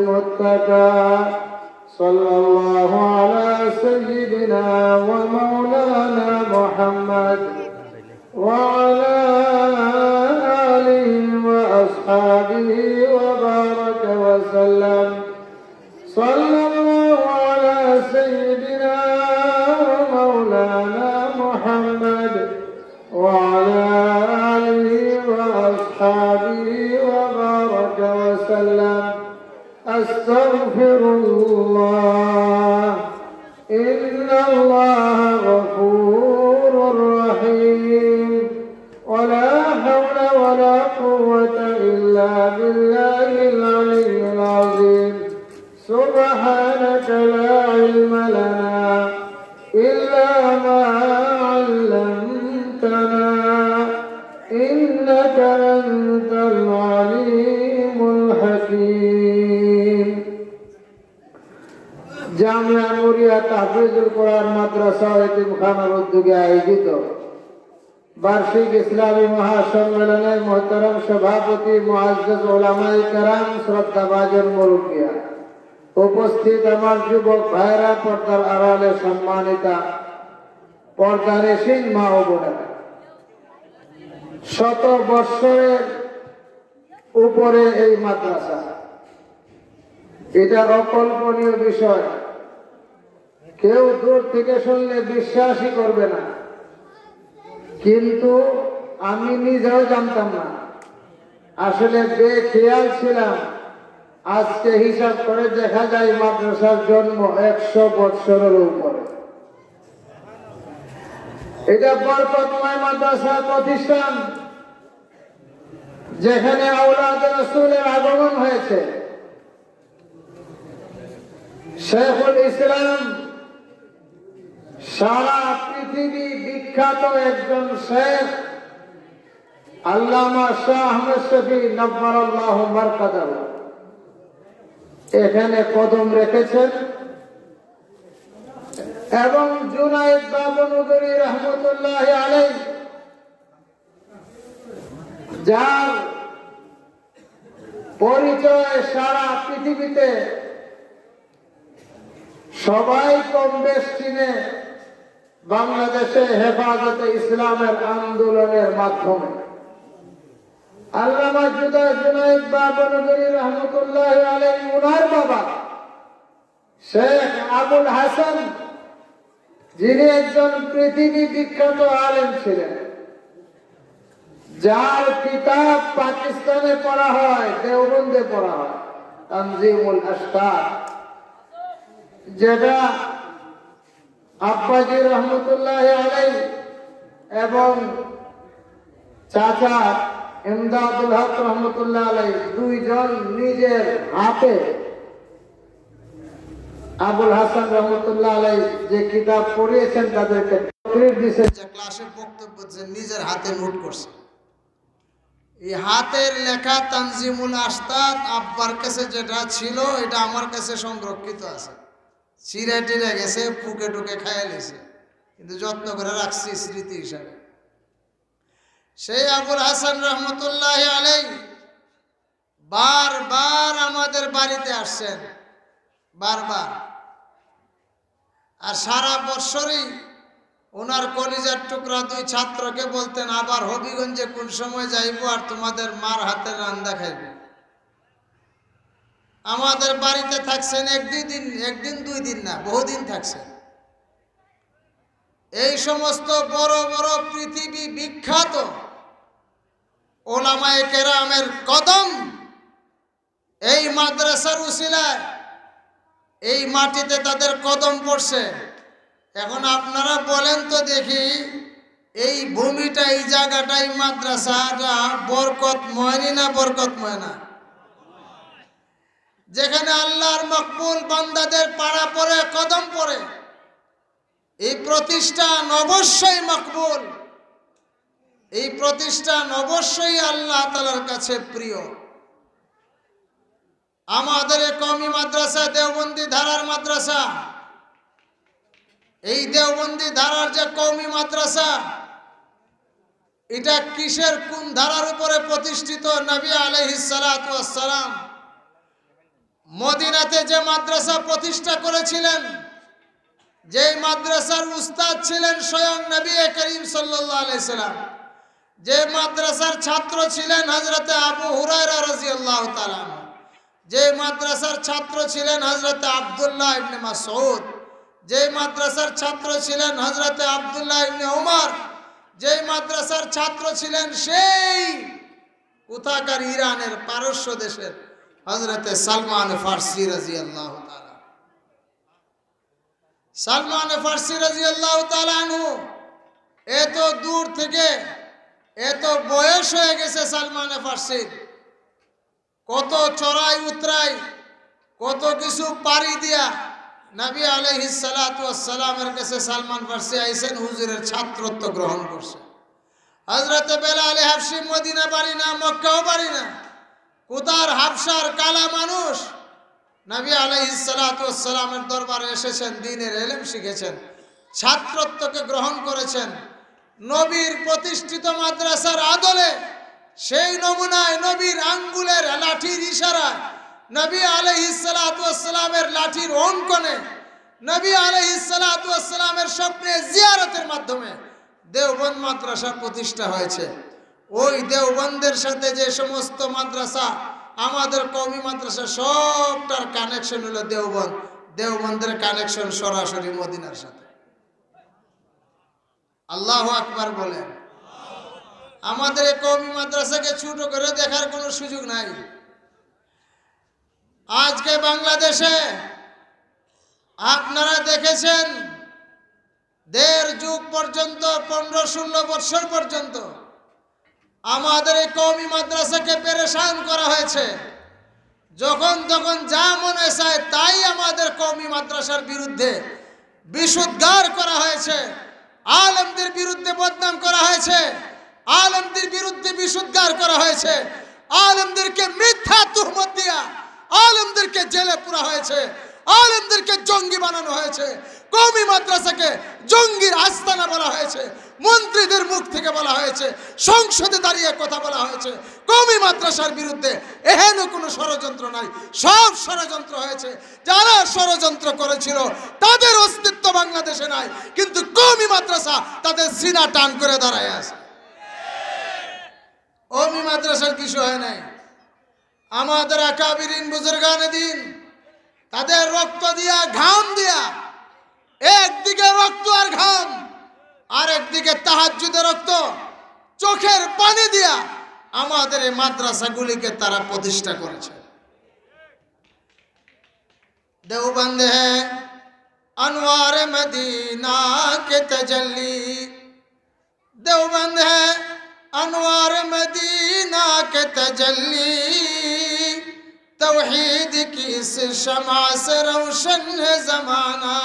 متكئا صلى الله على سيدنا ومولانا محمد وعلى آله وأصحابه وبارك وسلم صلى الله على سيدنا ومولانا محمد وعلى آله وأصحابه وبارك وسلم أستغفر الله إن الله غفور رحيم ولا حول ولا قوة إلا بالله العلي العظيم سبحانك لا علم لنا إلا ما علمتنا إنك أنت العليم الحكيم জামিয়া নুরিয়া তাহফিজুল কোরআন মাদ্রাসা এতিমখানার উদ্যোগে আয়োজিত বার্ষিক ইসলামী মহাসম্মেলনের মোহতারাম সভাপতি মুআজ্জাজ উলামায়ে কেরাম শ্রদ্ধাভাজন মুরব্বিয়া উপস্থিত আমার যুবক ভাইরা পর্দার আড়ালে সম্মানিতা পর্দারেশীন মা ও বোনেরা, শত বৎসরের উপরে এই মাদ্রাসা, এটা অকল্পনীয় বিষয়। কেউ দূর থেকে শুনলে বিশ্বাসই করবে না, কিন্তু আমি নিজেও জানতাম না, আসলে বেখেয়াল ছিলাম। আজকে হিসাব করে দেখা যায় মাদ্রাসার জন্ম 100 বৎসরের উপরে। এটা বরকতময় মাদ্রাসা প্রতিষ্ঠান, যেখানে আওলাদ রাসূলের আগমন হয়েছে। শেখুল ইসলাম সারা পৃথিবী বিখ্যাত একজন শেখ আল্লামা শাহ আহমদ শফী নব্বারাল্লাহু মারকাদাহু এখানে কদম রেখেছেন, এবং জুনায়েদ বাবনগরী রহমতুল্লাহি আলাইহি, যার পরিচয় সারা পৃথিবীতে সবাই কম বেশ চিনে, বাংলাদেশে হেফাজতে ইসলামের আন্দোলনের মাধ্যমে। আল্লামা জুনায়েদ বাবনগরী রহমতুল্লাহি আলাইহি উনার বাবা শেখ আবুল হাসান, যিনি একজন পৃথিবী বিখ্যাত আলেম ছিলেন, যার কিতাব পাকিস্তানে পড়া হয়, দেওবন্দে পড়া হয়, তানজিমুল আশকার, যেটা আব্বাজি রহমতুল্লাহি আলাইহি এবং চাচা ইমদাদুল হক রহমতুল্লাহ আলাইহি দুইজন নিজের হাতে আবুল হাসান রহমতুল্লাহ আলাইহি যে কিতাব পড়িয়েছেন তাদেরকে ক্লাসে বক্তব্য নিজের হাতে নোট করছে। এই হাতের লেখা তানজিমুল আশতাত আব্বার কাছে যেটা ছিল, এটা আমার কাছে সংরক্ষিত আছে। চিরা টিরা গেছে, ফুকে টুকে খাইয়া লেছে, কিন্তু যত্ন করে রাখছি স্মৃতি হিসাবে। সেই আবুল হাসান রহমতুল্লাহি আলাইহি বারবার আমাদের বাড়িতে আসছেন, বারবার। আর সারা বৎসরই ওনার কলিজার টুকরা দুই ছাত্রকে বলতেন, আবার হবিগঞ্জে কোন সময় যাইব আর তোমাদের মার হাতের রান্না খাইব। আমাদের বাড়িতে থাকছেন একদিন দুই দিন না, বহুদিন থাকছেন। এই সমস্ত বড় বড় পৃথিবী বিখ্যাত ওলামায়ে কেরামের কদম এই মাদ্রাসার উসিলায় এই মাটিতে তাদের কদম পড়ছে। এখন আপনারা বলেন তো দেখি, এই ভূমিটা, এই জায়গাটাই মাদ্রাসাটা বরকতময় না বরকতময় না? যেখানে আল্লাহর মকবুল বান্দাদের পাড়া পড়ে, কদম পড়ে, এই প্রতিষ্ঠান অবশ্যই মকবুল, এই প্রতিষ্ঠান অবশ্যই আল্লাহ তাআলার কাছে প্রিয়। আমাদের কওমি মাদ্রাসা দেওবন্দি ধারার মাদ্রাসা, এই দেওবন্দি ধারার যে কওমি মাদ্রাসা, এটা কিসের কোন ধারার উপরে প্রতিষ্ঠিত? নবী আলাইহিস সালাতু ওয়াস সালাম মদিনাতে যে মাদ্রাসা প্রতিষ্ঠা করেছিলেন, যে মাদ্রাসার উস্তাদ ছিলেন স্বয়ং নবী করিম সাল্লাল্লাহু আলাইহি সাল্লাম, যে মাদ্রাসার ছাত্র ছিলেন হযরতে আবু হুরায়রা রাদিয়াল্লাহু তাআলা, যে মাদ্রাসার ছাত্র ছিলেন হযরতে আব্দুল্লাহ ইবনে মাসউদ, যে মাদ্রাসার ছাত্র ছিলেন হযরতে আব্দুল্লাহ ইবনে ওমর, যে মাদ্রাসার ছাত্র ছিলেন সেই কোথাকার ইরানের পারস্য দেশের হযরতে সালমান ফারসি রাদিয়াল্লাহু তাআলা। সালমান ফারসি রাদিয়াল্লাহু তাআলা আনহু এত দূর থেকে, এত বয়স হয়ে গেছে সালমান ফারসির, কত চড়াই উতরাই, কত কিছু পাড়ি দিয়া নবী আলাইহিস সালাতু ওয়াস সালামের কাছে সালমান ফারসি আইছেন, হুজুরের ছাত্রত্ব গ্রহণ করছে। হযরতে বেলাল হাবশী মদিনা বাড়ি না, মক্কাও বাড়ি না, কোথার হাবশার কালা মানুষ নবী আলাইহিস সালাতু ওয়াস সালামের দরবারে এসেছেন, দ্বীনের ইলম শিখেছেন, ছাত্রত্বকে গ্রহণ করেছেন। নবীর প্রতিষ্ঠিত মাদ্রাসার আদলে, সেই নমুনায় নবীর আঙ্গুলের লাঠির ইশারায়, নবী আলাইহিস সালাতু ওয়াস সালামের লাঠির অঙ্কনে, নবী আলাইহিস সালাতু ওয়াস সালামের স্বপ্নে জিয়ারতের মাধ্যমে দেওবন্দ মাদ্রাসা প্রতিষ্ঠা হয়েছে। ওই দেওবন্দের সাথে যে সমস্ত মাদ্রাসা আমাদের কওমি মাদ্রাসা, সবটার কানেকশন হলো দেওবন্দ। দেওবন্দের কানেকশন সরাসরি মদিনার সাথে। আল্লাহু আকবার বলেন। আমাদের এই কওমি মাদ্রাসাকে ছোট করে দেখার কোনো সুযোগ নাই। আজকে বাংলাদেশে আপনারা দেখেছেন, দেড় যুগ পর্যন্ত, 15-16 বছর পর্যন্ত আমাদের এই কওমি মাদ্রাসাকে পেরেশান করা হয়েছে। যখন তখন যা মনে চায় তাই আমাদের কওমি মাদ্রাসার বিরুদ্ধে বিষোদ্গার করা হয়েছে, আলেমদের বিরুদ্ধে বদনাম করা হয়েছে, আলেমদের বিরুদ্ধে বিষোদ্গার করা হয়েছে, আলেমদেরকে মিথ্যা তুহমত দিয়া আলেমদেরকে জেলে পুরা হয়েছে, আলেমদেরকে জঙ্গি বানানো হয়েছে, কওমি মাদ্রাসাকে জঙ্গির আস্তানা বলা হয়েছে, মন্ত্রীদের মুখ থেকে বলা হয়েছে, সংসদে দাঁড়িয়ে কথা বলা হয়েছে। কওমি মাদ্রাসার বিরুদ্ধে এহেন কোনো ষড়যন্ত্র নাই, সব ষড়যন্ত্র হয়েছে। যারা ষড়যন্ত্র করেছিল তাদের অস্তিত্ব বাংলাদেশে নাই, কিন্তু কওমি মাদ্রাসা তাদের সিনা টান করে দাঁড়ায় আছে। কওমি মাদ্রাসার কিছু হয় নাই। আমাদের আকাবিরিন বুজুর্গানে দিন তাদের রক্ত দিয়া, ঘাম দিয়া, একদিকে রক্ত আর ঘাম, আর একদিকে তাহাজ্জুদের রক্ত, চোখের পানি দিয়া আমাদের এই মাদ্রাসাগুলিকে তারা প্রতিষ্ঠা করেছে। দেওবন্দ হ্যায় अनवार मदीना के तजल्ली, देवबंद है अनवार मदीना के तजल्ली, तौहीद की इस शमा से रोशन है ज़माना,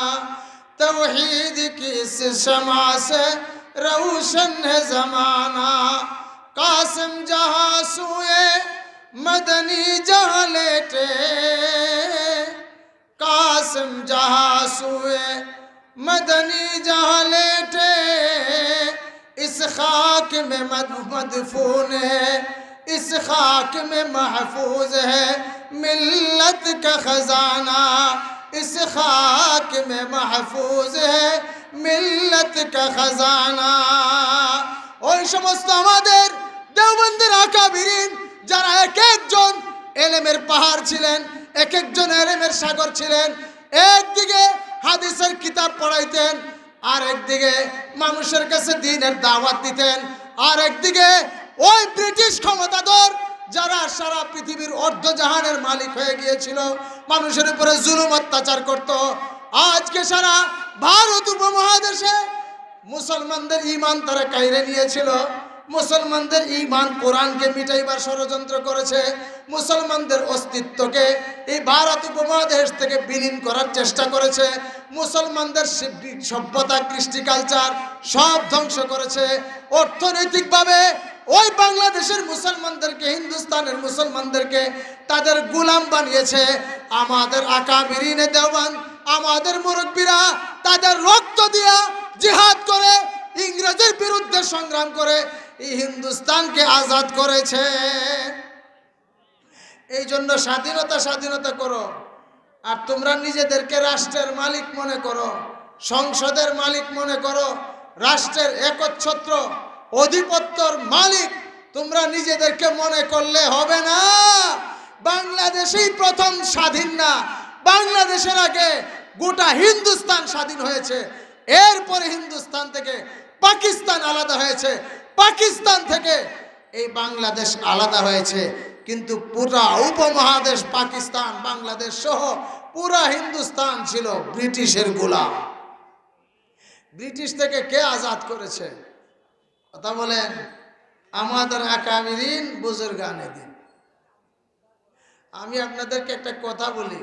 तौहीद की इस शमा से रोशन है ज़माना। कासिम जहाँ सूए मदनी जहाँ लेटे, कासिम जहाँ सूए मदनी जहाँ लेटे, इस खाक में मदफून है, इस खाक में महफूज है मिल्लत का खजाना, इस खाक में महफूज है मिल्लत का खजाना। ওই সমস্ত আমাদের দেওবন্দের আকাবিরিন যারা এক একজন এলেমের পাহাড় ছিলেন, এক একজন এলেমের সাগর ছিলেন, একদিকে হাদিসের কিতাব পড়াইতেন, আর একদিকে মানুষের কাছে দ্বীনের দাওয়াত দিতেন, আর একদিকে ওই ব্রিটিশ ক্ষমতাধর যারা সারা পৃথিবীর অর্ধজাহানের মালিক হয়ে গিয়েছিল, মানুষের উপরে জুলুম অত্যাচার করত। আজকে সারা ভারত উপমহাদেশে মুসলমানদের ঈমান তারা কাইরে নিয়েছিল, মুসলমানদের ঈমান কোরআনকে মিটাইবার ষড়যন্ত্র করেছে, মুসলমানদের অস্তিত্বকে এই ভারত উপমহাদেশ থেকে বিলীন করার চেষ্টা করেছে, মুসলমানদের সভ্যতা, কৃষ্টি, কালচার সব ধ্বংস করেছে। অর্থনৈতিকভাবে ওই বাংলাদেশের মুসলমানদেরকে, হিন্দুস্তানের মুসলমানদেরকে তাদের গোলাম বানিয়েছে। আমাদের আকাবিরিনে দেওবন্দ, আমাদের মুরব্বীরা তাদের রক্ত দিয়া জিহাদ করে, ইংরেজের বিরুদ্ধে সংগ্রাম করে এই হিন্দুস্তানকে আজাদ করেছে। এই জন্য স্বাধীনতা স্বাধীনতা করো, আর তোমরা নিজেদেরকে রাষ্ট্রের মালিক মনে করো, সংসদের মালিক মনে করো, রাষ্ট্রের একচ্ছত্র অধিপত্যর মালিক তোমরা নিজেদেরকে মনে করলে হবে না। বাংলাদেশেই প্রথম স্বাধীন না, বাংলাদেশের আগে গোটা হিন্দুস্তান স্বাধীন হয়েছে, এরপরে হিন্দুস্তান থেকে পাকিস্তান আলাদা হয়েছে, পাকিস্তান থেকে এই বাংলাদেশ আলাদা হয়েছে। কিন্তু পুরা উপমহাদেশ পাকিস্তান বাংলাদেশ সহ পুরা হিন্দুস্তান ছিল ব্রিটিশের গোলাম। ব্রিটিশ থেকে কে আজাদ করেছে? কথা বলেন। আমাদের আকাবিরিন বুজুর্গানে দিন। আমি আপনাদেরকে একটা কথা বলি,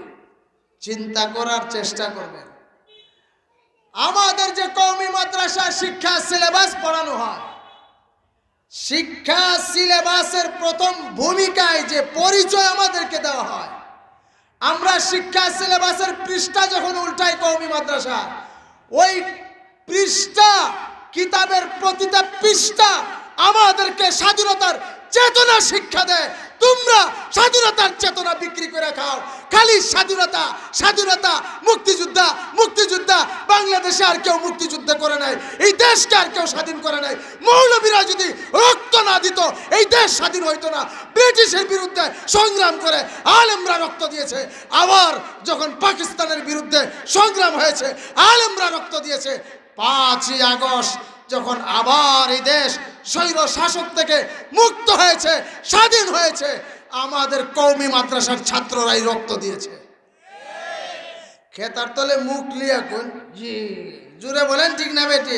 চিন্তা করার চেষ্টা করবেন। আমাদের যে কওমি মাদ্রাসা শিক্ষা সিলেবাস পড়ানো হয়, শিক্ষা সিলেবাসের প্রথম ভূমিকায় যে পরিচয় আমাদেরকে দেওয়া হয়, আমরা শিক্ষা সিলেবাসের পৃষ্ঠা যখন উল্টাই কওমি মাদ্রাসা, ওই পৃষ্ঠা কিতাবের প্রতিটা পৃষ্ঠা আমাদেরকে স্বাধীনতার চেতনা শিক্ষা দেয়। তোমরা স্বাধীনতার চেতনা বিক্রি করে খাও, খালি স্বাধীনতা স্বাধীনতা, মুক্তিযোদ্ধা মুক্তিযোদ্ধা। বাংলাদেশে আর কেউ মুক্তিযুদ্ধ করে নাই, এই দেশকে আর কেউ স্বাধীন করে নাই। মৌলবীরা যদি রক্ত না দিত এই দেশ স্বাধীন হইতো না। ব্রিটিশের বিরুদ্ধে সংগ্রাম করে আলেমরা রক্ত দিয়েছে, আবার যখন পাকিস্তানের বিরুদ্ধে সংগ্রাম হয়েছে আলেমরা রক্ত দিয়েছে। 5ই আগস্ট যখন আবার এই দেশ স্বৈর শাসক থেকে মুক্ত হয়েছে, স্বাধীন হয়েছে, আমাদের কওমি মাদ্রাসার ছাত্ররাই রক্ত দিয়েছে। খেতার তলে মুখ লিয়া কোন জি জুড়ে বলেন ঠিক না বেটি?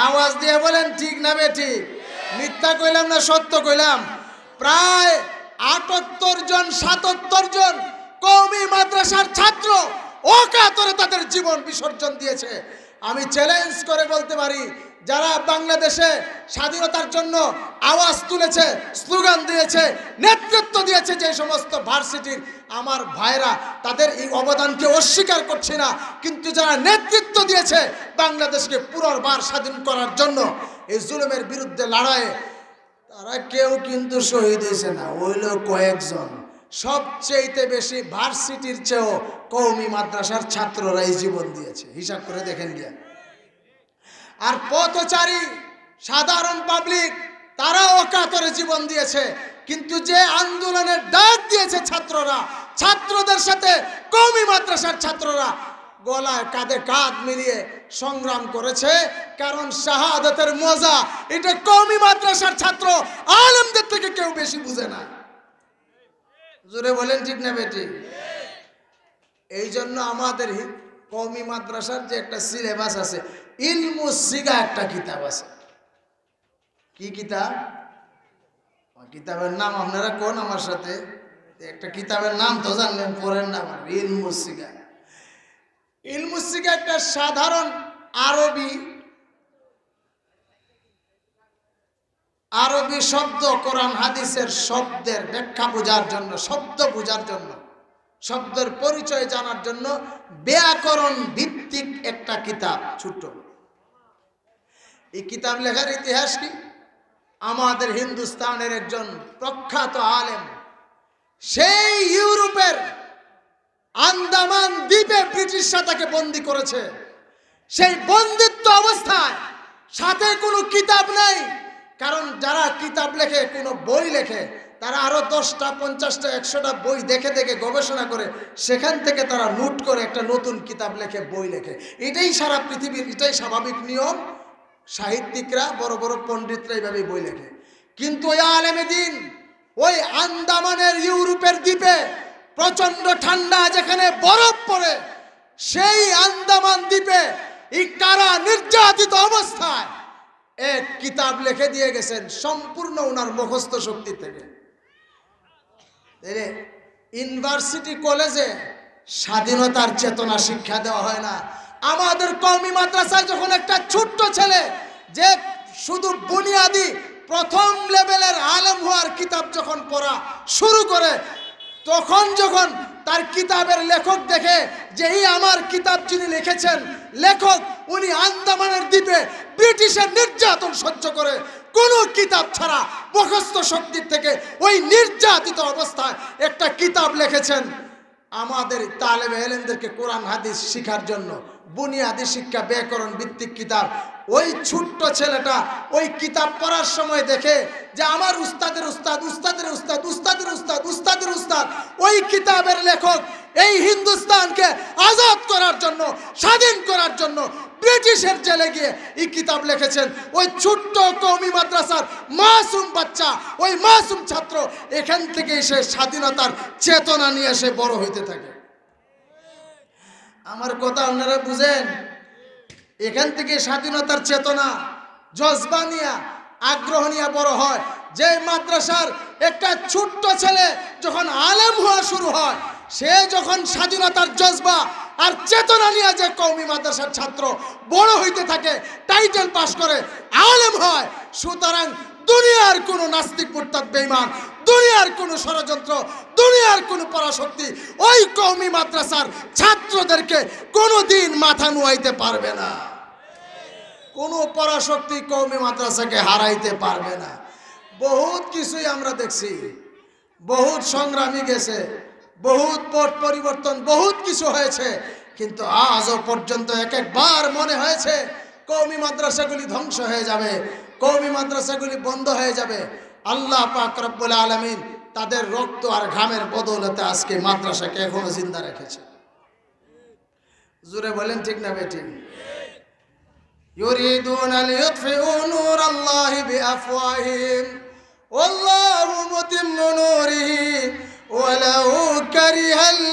আওয়াজ দিয়ে বলেন ঠিক না বেটি? মিথ্যা কইলাম না সত্য কইলাম? প্রায় 78 জন 77 জন কওমি মাদ্রাসার ছাত্র অকাতরে তাদের জীবন বিসর্জন দিয়েছে। আমি চ্যালেঞ্জ করে বলতে পারি, যারা বাংলাদেশে স্বাধীনতার জন্য আওয়াজ তুলেছে, স্লোগান দিয়েছে, নেতৃত্ব দিয়েছে যে সমস্ত ভার্সিটির আমার ভাইরা, তাদের এই অবদানকে অস্বীকার করছি না। কিন্তু যারা নেতৃত্ব দিয়েছে বাংলাদেশকে পুনর্বার স্বাধীন করার জন্য এই জুলুমের বিরুদ্ধে লড়াইয়ে, তারা কেউ কিন্তু শহীদ হয়েছে না, হইল কয়েকজন। সবচেয়ে বেশি ভার্সিটির চেয়েও কওমি মাদ্রাসার ছাত্ররাই জীবন দিয়েছে, হিসাব করে দেখেন গিয়া। আর পথচারী সাধারণ পাবলিক তারা অকাতরে জীবন দিয়েছে। কিন্তু যে আন্দোলনের ডাক দিয়েছে ছাত্ররা, ছাত্রদের সাথে কওমি মাদ্রাসার ছাত্ররা গলায় কাঁধে কাঁধ মিলিয়ে সংগ্রাম করেছে। কারণ শাহাদাতের মজা এটা কওমি মাদ্রাসার ছাত্র আলেমদের থেকে কেউ বেশি বুঝে না। জোরে বলেন ঠিক না বেটি? এই জন্য আমাদের কওমি মাদ্রাসার যে একটা সিলেবাস আছে, ইলমুস সিগা একটা কিতাব আছে। কি কিতাব? কিতাবের নাম আপনারা কোন আমার সাথে? একটা কিতাবের নাম তো জানলেন, পড়েন না? ইলমুস সিগা। ইলমুস সিগা একটা সাধারণ আরবি শব্দ, কোরআন হাদিসের শব্দের ব্যাখ্যা বোঝার জন্য, শব্দ বোঝার জন্য, শব্দের পরিচয় জানার জন্য ব্যাকরণ ভিত্তিক একটা কিতাব, ছোট। এই কিতাব লেখার ইতিহাস কি? আমাদের হিন্দুস্তানের একজন প্রখ্যাত আলেম, সেই ইউরোপের আন্দামান দ্বীপে ব্রিটিশরা তাকে বন্দী করেছে। সেই বন্দিত্ব অবস্থায় সাথে কোনো কিতাব নাই। কারণ যারা কিতাব লেখে, কোনো বই লেখে, তারা আরো 10টা 50টা 100টা বই দেখে দেখে গবেষণা করে সেখান থেকে তারা নোট করে একটা নতুন কিতাব লেখে, বই লেখে। এটাই সারা পৃথিবীর, এটাই স্বাভাবিক নিয়ম। সাহিত্যিকরা, বড় বড় পণ্ডিতরা এইভাবে বই লেখে। কিন্তু ওই আলেমে দিন ওই আন্দামানের ইউরোপের দ্বীপে প্রচন্ড ঠান্ডা, যেখানে বরফ পড়ে, সেই আন্দামান দ্বীপে এই কারা নির্যাতিত অবস্থায় এক কিতাব লিখে দিয়ে গেছেন, সম্পূর্ণ ওনার মুখস্থ শক্তি থেকে। ইউনিভার্সিটি কলেজে স্বাধীনতার চেতনা শিক্ষা দেওয়া হয় না। আমাদের কওমি মাদ্রাসায় যখন একটা ছোট্ট ছেলে যে শুধু বুনিয়াদি প্রথম লেভেলের আলেম হওয়ার কিতাব যখন পড়া শুরু করে, তখন যখন তার কিতাবের লেখক দেখে যে এই আমার কিতাব যিনি লিখেছেন, লেখক উনি আন্দামানের দ্বীপে ব্রিটিশের নির্যাতন সহ্য করে কোনো কিতাব ছাড়া মুখস্থ শক্তির থেকে ওই নির্যাতিত অবস্থায় একটা কিতাব লিখেছেন আমাদের তালেবে ইলমদেরকে কোরআন হাদিস শেখার জন্য, বুনিয়াদি শিক্ষা ব্যাকরণ ভিত্তিক কিতাব। ওই ছোট্ট ছেলেটা ওই কিতাব পড়ার সময় দেখে যে আমার উস্তাদের উস্তাদ, উস্তাদের উস্তাদ, উস্তাদের উস্তাদ, উস্তাদের উস্তাদ, ওই কিতাবের লেখক এই হিন্দুস্তানকে আজাদ করার জন্য, স্বাধীন করার জন্য ব্রিটিশের জেলে গিয়ে এই কিতাব লিখেছেন। ওই ছোট্ট কওমি মাদ্রাসার মাসুম বাচ্চা, ওই মাসুম ছাত্র এখান থেকে এসে স্বাধীনতার চেতনা নিয়ে এসে বড় হইতে থাকে। আমার কথা আপনারা বুঝেন? এখান থেকে স্বাধীনতার চেতনা, জজবা নিয়ে, আগ্রহ নিয়ে বড় হয়। যে মাদ্রাসার একটা ছোট্ট ছেলে যখন আলেম হওয়া শুরু হয়, সে যখন স্বাধীনতার জজবা আর চেতনা নিয়ে যে কওমি মাদ্রাসার ছাত্র বড় হইতে থাকে, টাইটেল পাস করে, আলেম হয়, সুতরাং দুনিয়ার কোনো নাস্তিক মুরতাদ বেঈমান, দুনিয়ার কোনো ষড়যন্ত্র, দুনিয়ার কোনো পরাশক্তি ওই কওমি মাদ্রাসার ছাত্রদেরকে কোনোদিন মাথা নুয়াইতে পারবে না। কোনো পরাশক্তি কওমি মাদ্রাসাকে হারাইতে পারবে না। বহুত কিছুই আমরা দেখছি, বহুত সংগ্রামী গেছে, বহুত পট পরিবর্তন, বহুত কিছু হয়েছে, কিন্তু আজও পর্যন্ত একবার মনে হয়েছে কওমি মাদ্রাসাগুলি ধ্বংস হয়ে যাবে, কওমি মাদ্রাসাগুলি বন্ধ হয়ে যাবে। আল্লাহ পাক রব্বুল আলামিন তাদের রক্ত আর ঘামের বদৌলতে আজকে মাদ্রাসাকে এখনো জিন্দা রেখেছে। জোরে বলেন ঠিক না বেঠিক? ইউরিদুনা লিইউতফিউ নূরাল্লাহি বিআফওয়াহিহিম ওয়াল্লাহু মুতিম্মু নূরিহি ওয়ালাউ কারিহাল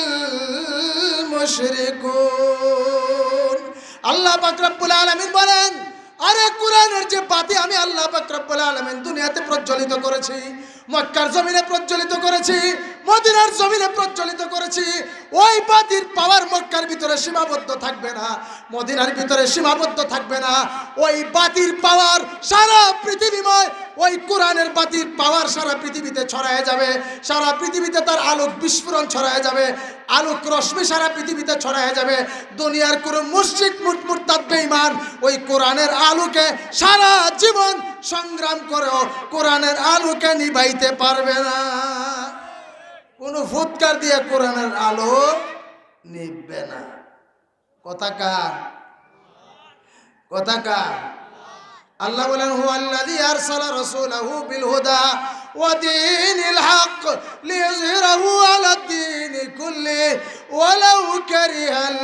মুশরিকুন। আল্লাহ পাক রব্বুল আলামিন বলেন, আরে কোরআনের যে বাতি আমি আল্লাহ পাক রব্বুল আলামিন দুনিয়াতে প্রজ্বলিত করেছি, মক্কার জমিনে প্রজ্বলিত করেছি, মদিনার জমিনে প্রজ্বলিত করেছি, ওই বাতির পাওয়ার মক্কার ভিতরে সীমাবদ্ধ থাকবে না, মদিনার ভিতরে সীমাবদ্ধ থাকবে না। ওই বাতির পাওয়ার সারা পৃথিবীময়, ওই কোরআনের বাতির পাওয়ার সারা পৃথিবীতে ছড়ায় যাবে, সারা পৃথিবীতে তার আলোক বিস্ফোরণ ছড়ায় যাবে, আলোক রশ্মি সারা পৃথিবীতে ছড়ায় যাবে। দুনিয়ার কোনো মুশরিক মুরতাদ বেঈমান ওই কোরআনের আলোকে সারা জীবন সংগ্রাম করেও কোরআনের আলোকে নিভাইতে পারবে না। কোনো ফুৎকার দিয়ে কোরআনের আলো নিভবে না। কথা কার? কথা কার? আল্লাহ বলেন, হুয়াল্লাযী আরসালা রাসূলাহু বিল হুদা ওয়া দীনিল হক লিইয়ুযহিরাহু আলাদ-দীনি কুল্লিহি ওয়ালাউ কারিহাল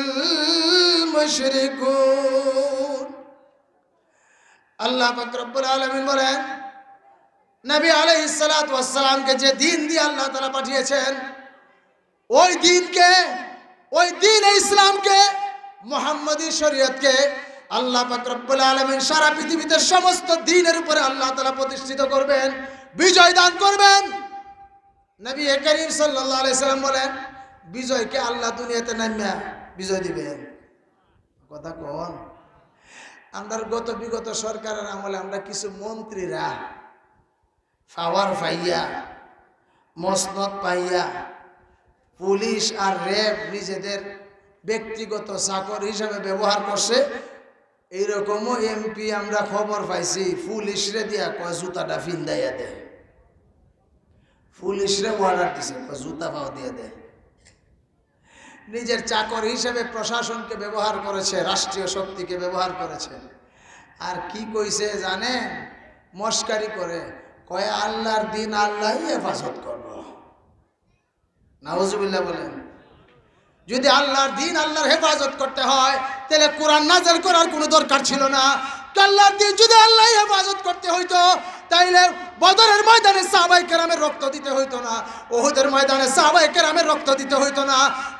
মুশরিকুন। আল্লাহ পাক রব্বুল আলামিন বলেন, নবী আলাইহিস সালাতু ওয়াস সালামকে যে দ্বীন দিয়ে আল্লাহ তাআলা পাঠিয়েছেন, ওই দ্বীনকে, ওই দ্বীন ইসলামকে, মুহাম্মদী শরীয়তকে আল্লাহ পাক রব্বুল আলামিন সারা পৃথিবীতে সমস্ত দ্বীনের উপরে আল্লাহ তাআলা প্রতিষ্ঠিত করবেন, বিজয় দান করবেন। নবী করিম সাল্লাল্লাহু আলাইহি সাল্লাম বলেন, বিজয়কে আল্লাহ দুনিয়াতে নামিয়া বিজয় দিবেন। কথা কোন? আমরা বিগত সরকারের আমলে আমরা কিছু মন্ত্রীরা পাওয়ার পাইয়া, মসনদ পাইয়া, পুলিশ আর র্যাব নিজেদের ব্যক্তিগত চাকর হিসাবে ব্যবহার করছে। এইরকমও এমপি আমরা খবর পাইছি, পুলিশরে দিয়া কয় জুতাটা ফিন্দাইয়া দেয়, পুলিশরে অর্ডার দিছে কয় জুতা পাও দিয়ে দেয়। নিজের চাকর হিসেবে প্রশাসনকে ব্যবহার করেছে, রাষ্ট্রীয় শক্তিকে ব্যবহার করেছে। আর কি কইছে জানেন? মস্কারি করে কয় আল্লাহর দিন আল্লাহই হেফাজত করব। নাউজুবিল্লাহ বলেন। যদি আল্লাহর দিন আল্লাহর হেফাজত করতে হয় তাহলে কোরআন নাযিল করার কোনো দরকার ছিল না। আল্লাহর দিন যদি আল্লাহ হেফাজত করতে হইতো তাইলে বদরের ময়দানে সাহাবায়ে কেরামের রক্ত দিতে হইতো না, উহুদের ময়দানে সাহাবায়ে কেরামের রক্ত দিতে হইতো না।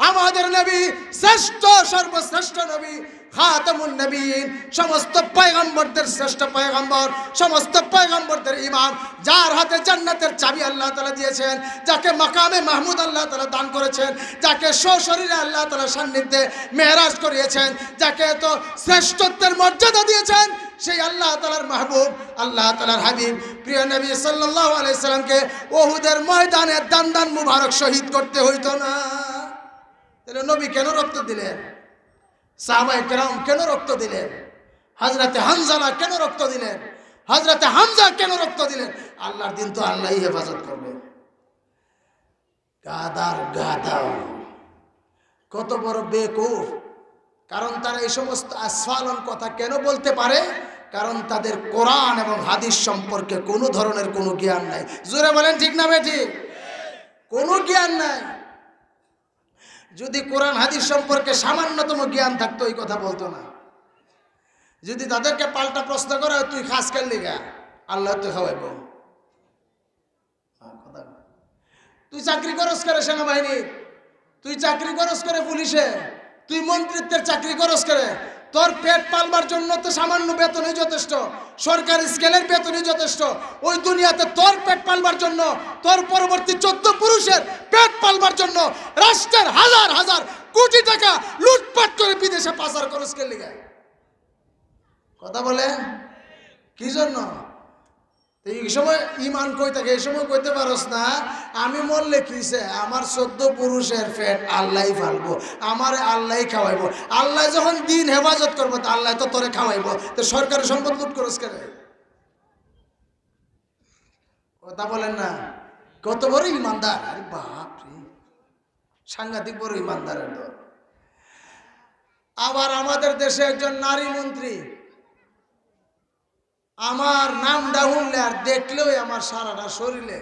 আমাদের নবী শ্রেষ্ঠ, সর্বশ্রেষ্ঠ নবী, খাতামুন নবীন, সমস্ত পয়গম্বরদের শ্রেষ্ঠ পয়গম্বর, সমস্ত পয়গম্বরদের ইমাম, যার হাতে জান্নাতের চাবি আল্লাহ তাআলা দিয়েছেন, যাকে মাকামে মাহমুদ আল্লাহ তাআলা দান করেছেন, যাকে সশরীরে আল্লাহ তাআলা সান্নিধ্যে মেরাজ করিয়েছেন, যাকে এত শ্রেষ্ঠত্বের মর্যাদা দিয়েছেন, সেই আল্লাহ তাআলার মাহবুব, আল্লাহ তাআলার হাবিব, প্রিয় নবী সাল্লাল্লাহু আলাইহি সাল্লামকে উহুদের ময়দানে দান মুবারক শহীদ করতে হইতো না। তাহলে নবী কেন রক্ত দিলেন? সাহাবায়ে কেরাম কেন রক্ত দিলেন? হযরতে হানজালা কেন রক্ত দিলেন? হযরতে হামজা কেন রক্ত দিলেন? আল্লাহর দিন তো আল্লাহই হেফাজত করবে। গাদার গাদা, কত বড় বেকুফ! কারণ তারা এই সমস্ত আস্ফালন কথা কেন বলতে পারে? কারণ তাদের কোরআন এবং হাদিস সম্পর্কে কোনো ধরনের কোনো জ্ঞান নাই। জোরে বলেন ঠিক না বেঠিক? কোনো জ্ঞান নাই। যদি কোরআন হাদিস সম্পর্কে সামান্যতম জ্ঞান থাকতো এই কথা বলতো না। যদি তাদেরকে পাল্টা প্রশ্ন করা হয়, তুই খাস করলি গা, আল্লাহ তো খাওয়াইব। তুই চাকরি করস করে সেনাবাহিনী, তুই চাকরি করস করে পুলিশে, তুই মন্ত্রিত্বের চাকরি করস করে, তোর পেট পালবার জন্য তো সামান্য বেতনই যথেষ্ট, সরকারি স্কেলের বেতনই যথেষ্ট। ওই দুনিয়াতে তোর পেট পালবার জন্য, তোর পরবর্তী 14 পুরুষের পেট পালবার জন্য রাষ্ট্রের হাজার হাজার কোটি টাকা লুটপাট করে বিদেশে পাচার করস কে লিগে? কথা বলে কি জন্য? এই সময় ইমান কই থাকে? এই সময় কইতে পারস না আমি মরলে কিসে, আমার 14 পুরুষের পেট আল্লাহই ফালবো, আমার আল্লাহই খাওয়াইবো। আল্লাহ যখন দিন হেফাজত করবো তা আল্লাহ তো তোরে খাওয়াইবো, তো সরকারি সম্পদ লুট করস কেন? কথা বলেন না? কত বড় ইমানদার! আরে বাপ রে, সাংঘাতিক বড় ইমানদারের দল। আবার আমাদের দেশে একজন নারী মন্ত্রী, আমার নামটা শুনলে আর দেখলেও আমার সারাটা শরীরে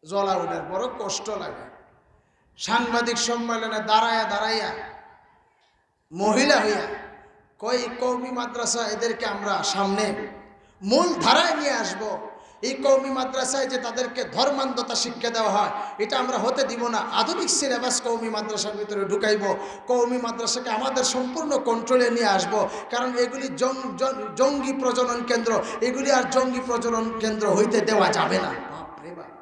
জ্বলা উঠে, বড় কষ্ট লাগে। সাংবাদিক সম্মেলনে দাঁড়াইয়া দাঁড়াইয়া মহিলা হইয়া কই, কওমি মাদ্রাসা এদেরকে আমরা সামনে মূল ধারায় নিয়ে আসব। এই কওমি মাদ্রাসায় যে তাদেরকে ধর্মান্ধতা শিক্ষা দেওয়া হয় এটা আমরা হতে দিব না। আধুনিক সিলেবাস কওমি মাদ্রাসার ভিতরে ঢুকাইব। কওমি মাদ্রাসাকে আমাদের সম্পূর্ণ কন্ট্রোলে নিয়ে আসব, কারণ এগুলি জঙ্গি প্রজনন কেন্দ্র, এগুলি আর জঙ্গি প্রজনন কেন্দ্র হইতে দেওয়া যাবে না। বাপরে বাপ!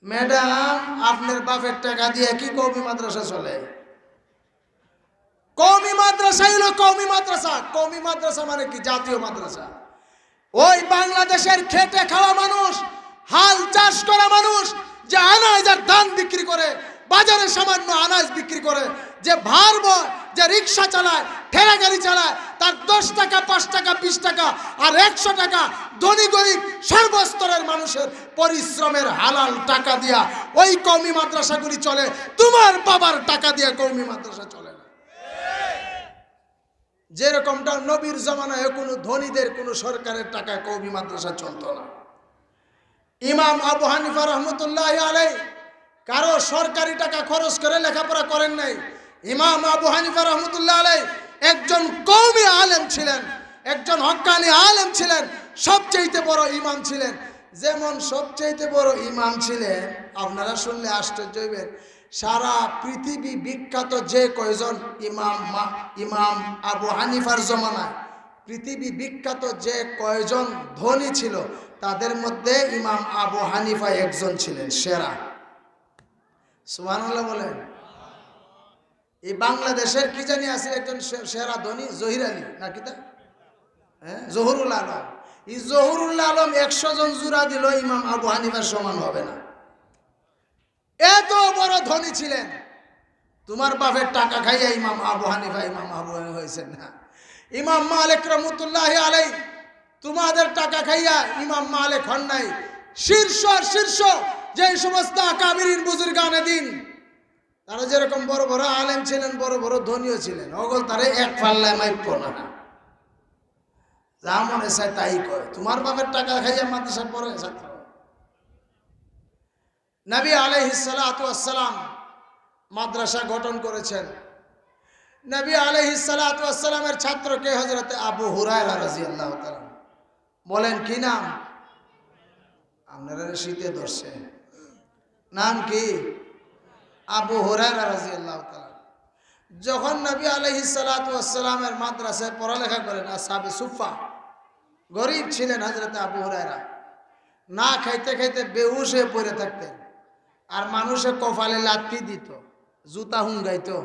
ম্যাডাম, আপনার বাপের টাকা দিয়ে কি কওমি মাদ্রাসা চলে? কওমি মাদ্রাসা হলো কওমি মাদ্রাসা। কওমি মাদ্রাসা মানে কি? জাতীয় মাদ্রাসা। ওই বাংলাদেশের খেটে খাওয়া মানুষ, হাল চাষ করা মানুষ, যে আনাজ আর ধান বিক্রি করে, বাজারে সামান্য আনাজ বিক্রি করে, যে ভার বয়, যে রিক্সা চালায়, ঠেলা গাড়ি চালায়, তার 10 টাকা, 5 টাকা, 20 টাকা আর 100 টাকা ধনী গরিব সর্বস্তরের মানুষের পরিশ্রমের হালাল টাকা দিয়া ওই কওমি মাদ্রাসাগুলি চলে। তোমার বাবার টাকা দিয়া কওমি মাদ্রাসা চলে না। যেরকমটা নবীর জমানায় কোনো ধনীদের কোনো সরকারের টাকায় কওমি মাদ্রাসা চলতো না। ইমাম আবু হানিফা রহমতুল্লাহ আলাইহি কারো সরকারি টাকা খরচ করে লেখাপড়া করেন নাই। ইমাম আবু হানিফা রহমতুল্লাহ আলাইহি একজন কওমি আলেম ছিলেন, একজন হক্কানি আলেম ছিলেন, সবচেয়ে বড় ইমাম ছিলেন। যেমন সবচেয়ে বড় ইমাম ছিলেন, আপনারা শুনলে আশ্চর্য হইবেন, সারা পৃথিবী বিখ্যাত যে কয়জন ইমাম আবু হানিফার জমানায় পৃথিবী বিখ্যাত যে কয়জন ধনী ছিল তাদের মধ্যে ইমাম আবু হানিফা একজন ছিলেন সেরা। সুবহানাল্লাহ বলেন। এই বাংলাদেশের কি জানি আছে একজন সেরা ধনী, জহির আলী নাকি তা? হ্যাঁ, জহুরুল আলম। এই জহুরুল আলম 100 জন জুরা দিল ইমাম আবু হানিফার সমান হবে না। এত বড় ধনী ছিলেন। তোমার বাপের টাকা খাইয়া ইমাম আবু হানিফা হয়েছেন না। ইমাম মালিক রহমতুল্লাহি আলাইহি তোমাদের টাকা খাইয়া ইমাম মালিক হন নাই। শীর্ষ যে সমস্ত আকাবিরিন বুজুর্গানে দিন, তারা যেরকম বড় বড় আলেম ছিলেন, বড় বড় ধনীও ছিলেন, ওগল তারা এক পাল্লায় মাইপ না। যা মনে চায় তাই কয়। তোমার বাপের টাকা খাইয়া মাদ্রাসা পড়ে ছাত্র। নবী আলাইহিস সালাতু ওয়াস সালাম মাদ্রাসা গঠন করেছেন। নবী আলাইহিস সালাতু ওয়াস সালামের ছাত্র কে? হযরত আবু হুরায়রা রাদিয়াল্লাহু তাআলা। বলেন কি নাম? আপনারা শীতে ধরছে, নাম কি? আবু হুরায়রা রাদিয়াল্লাহু তাআলা। যখন নবী আলাইহিস সালাতু ওয়াস সালামের মাদ্রাসায় পড়ালেখা করেন, আসহাবে সুফা, গরিব ছিলেন হযরত আবু হুরায়রা, না খাইতে খাইতে বেহুশ হয়ে পড়ে থাকতেন। আর মানুষে কপালে লাথি দিত, জুতা হুঙ্গাইতো,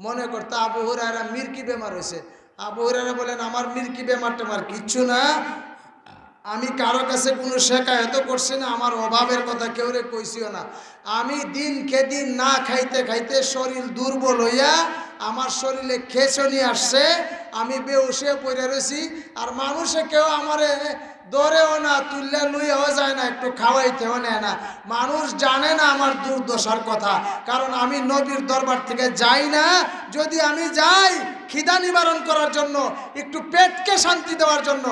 মনে করতো আবু হুরায়রা মির্কি বেমার হয়েছে। আবু হুরায়রা বলেন, আমার মির্কি বেমার টেমার কিচ্ছু না, আমি কারো কাছে কোনো শেখায়ত করছি না, আমার অভাবের কথা কেউ কইছিও না। আমি দিনকে দিন না খাইতে খাইতে শরীর দুর্বল হইয়া আমার শরীরে খেঁচনি আসছে, আমি বেহুশে পড়ে রয়েছি, আর মানুষে কেউ আমারে ধরেও না, তুললে লুইয়াও যায় না, একটু খাওয়াইতেও নেয় না। মানুষ জানে না আমার দুর্দশার কথা, কারণ আমি নবীর দরবার থেকে যাই না। যদি আমি যাই খিদা নিবারণ করার জন্য, একটু পেটকে শান্তি দেওয়ার জন্য,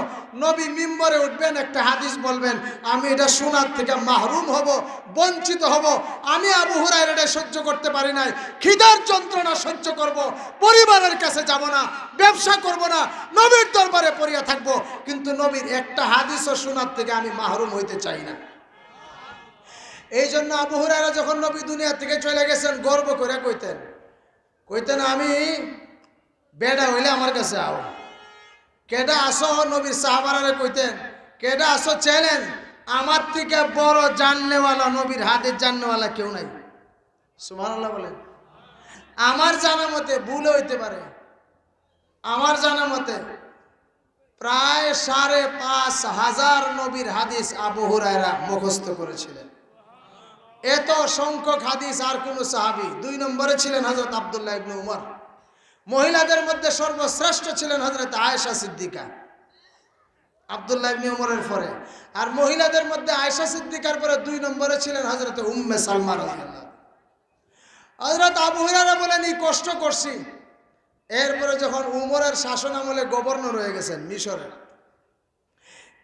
নবী মিম্বরে উঠবেন, একটা হাদিস বলবেন, আমি এটা শোনার থেকে মাহরুম হব, বঞ্চিত হব। আমি আবু হুরায়রা এটা সহ্য করতে পারি নাই, খিদার যন্ত্রণা সহ্য করব, পরিবারের কাছে যাব না, ব্যবসা করব না, নবীর দরবারে পড়িয়া থাকবো, কিন্তু নবীর একটা হাদিসও শোনার থেকে আমি মাহরুম হইতে চাই না। এই জন্য আবু হুরায়রা যখন নবী দুনিয়া থেকে চলে গেছেন, গর্ব করে কইতেন আমি বেডা হইলে আমার কাছে আও। কেডা আসো, নবীর সাহাবারা কইতেন, কেডা আসো চ্যালেঞ্জ, আমার থেকে বড় জাননেওয়ালা, নবীর হাতের জাননেওয়ালা কেউ নাই। সুবহানাল্লাহ বলেন। আমার জানা মতে, ভুল হইতে পারে, আমার জানা মতে প্রায় ৫,৫০০ নবীর হাদিস আবু হুরায়রা মুখস্থ করেছিলেন। এত সংখ্যক হাদিস আর কোন সাহাবী। ২ নম্বরে ছিলেন হযরত আব্দুল্লাহ ইবনে উমর। মহিলাদের মধ্যে সর্বশ্রেষ্ঠ ছিলেন হযরত আয়েশা সিদ্দিকা, আব্দুল্লাহ ইবনে উমরের পরে। আর মহিলাদের মধ্যে আয়েশা সিদ্দিকার পরে ২ নম্বরে ছিলেন হযরত উম্মে সালমা রাদিয়াল্লাহু। হযরত আবু হুরায়রা বলেন, এই কষ্ট করছি। এরপরে যখন উমরের শাসন আমলে গভর্নর হয়ে গেছেন মিশরের,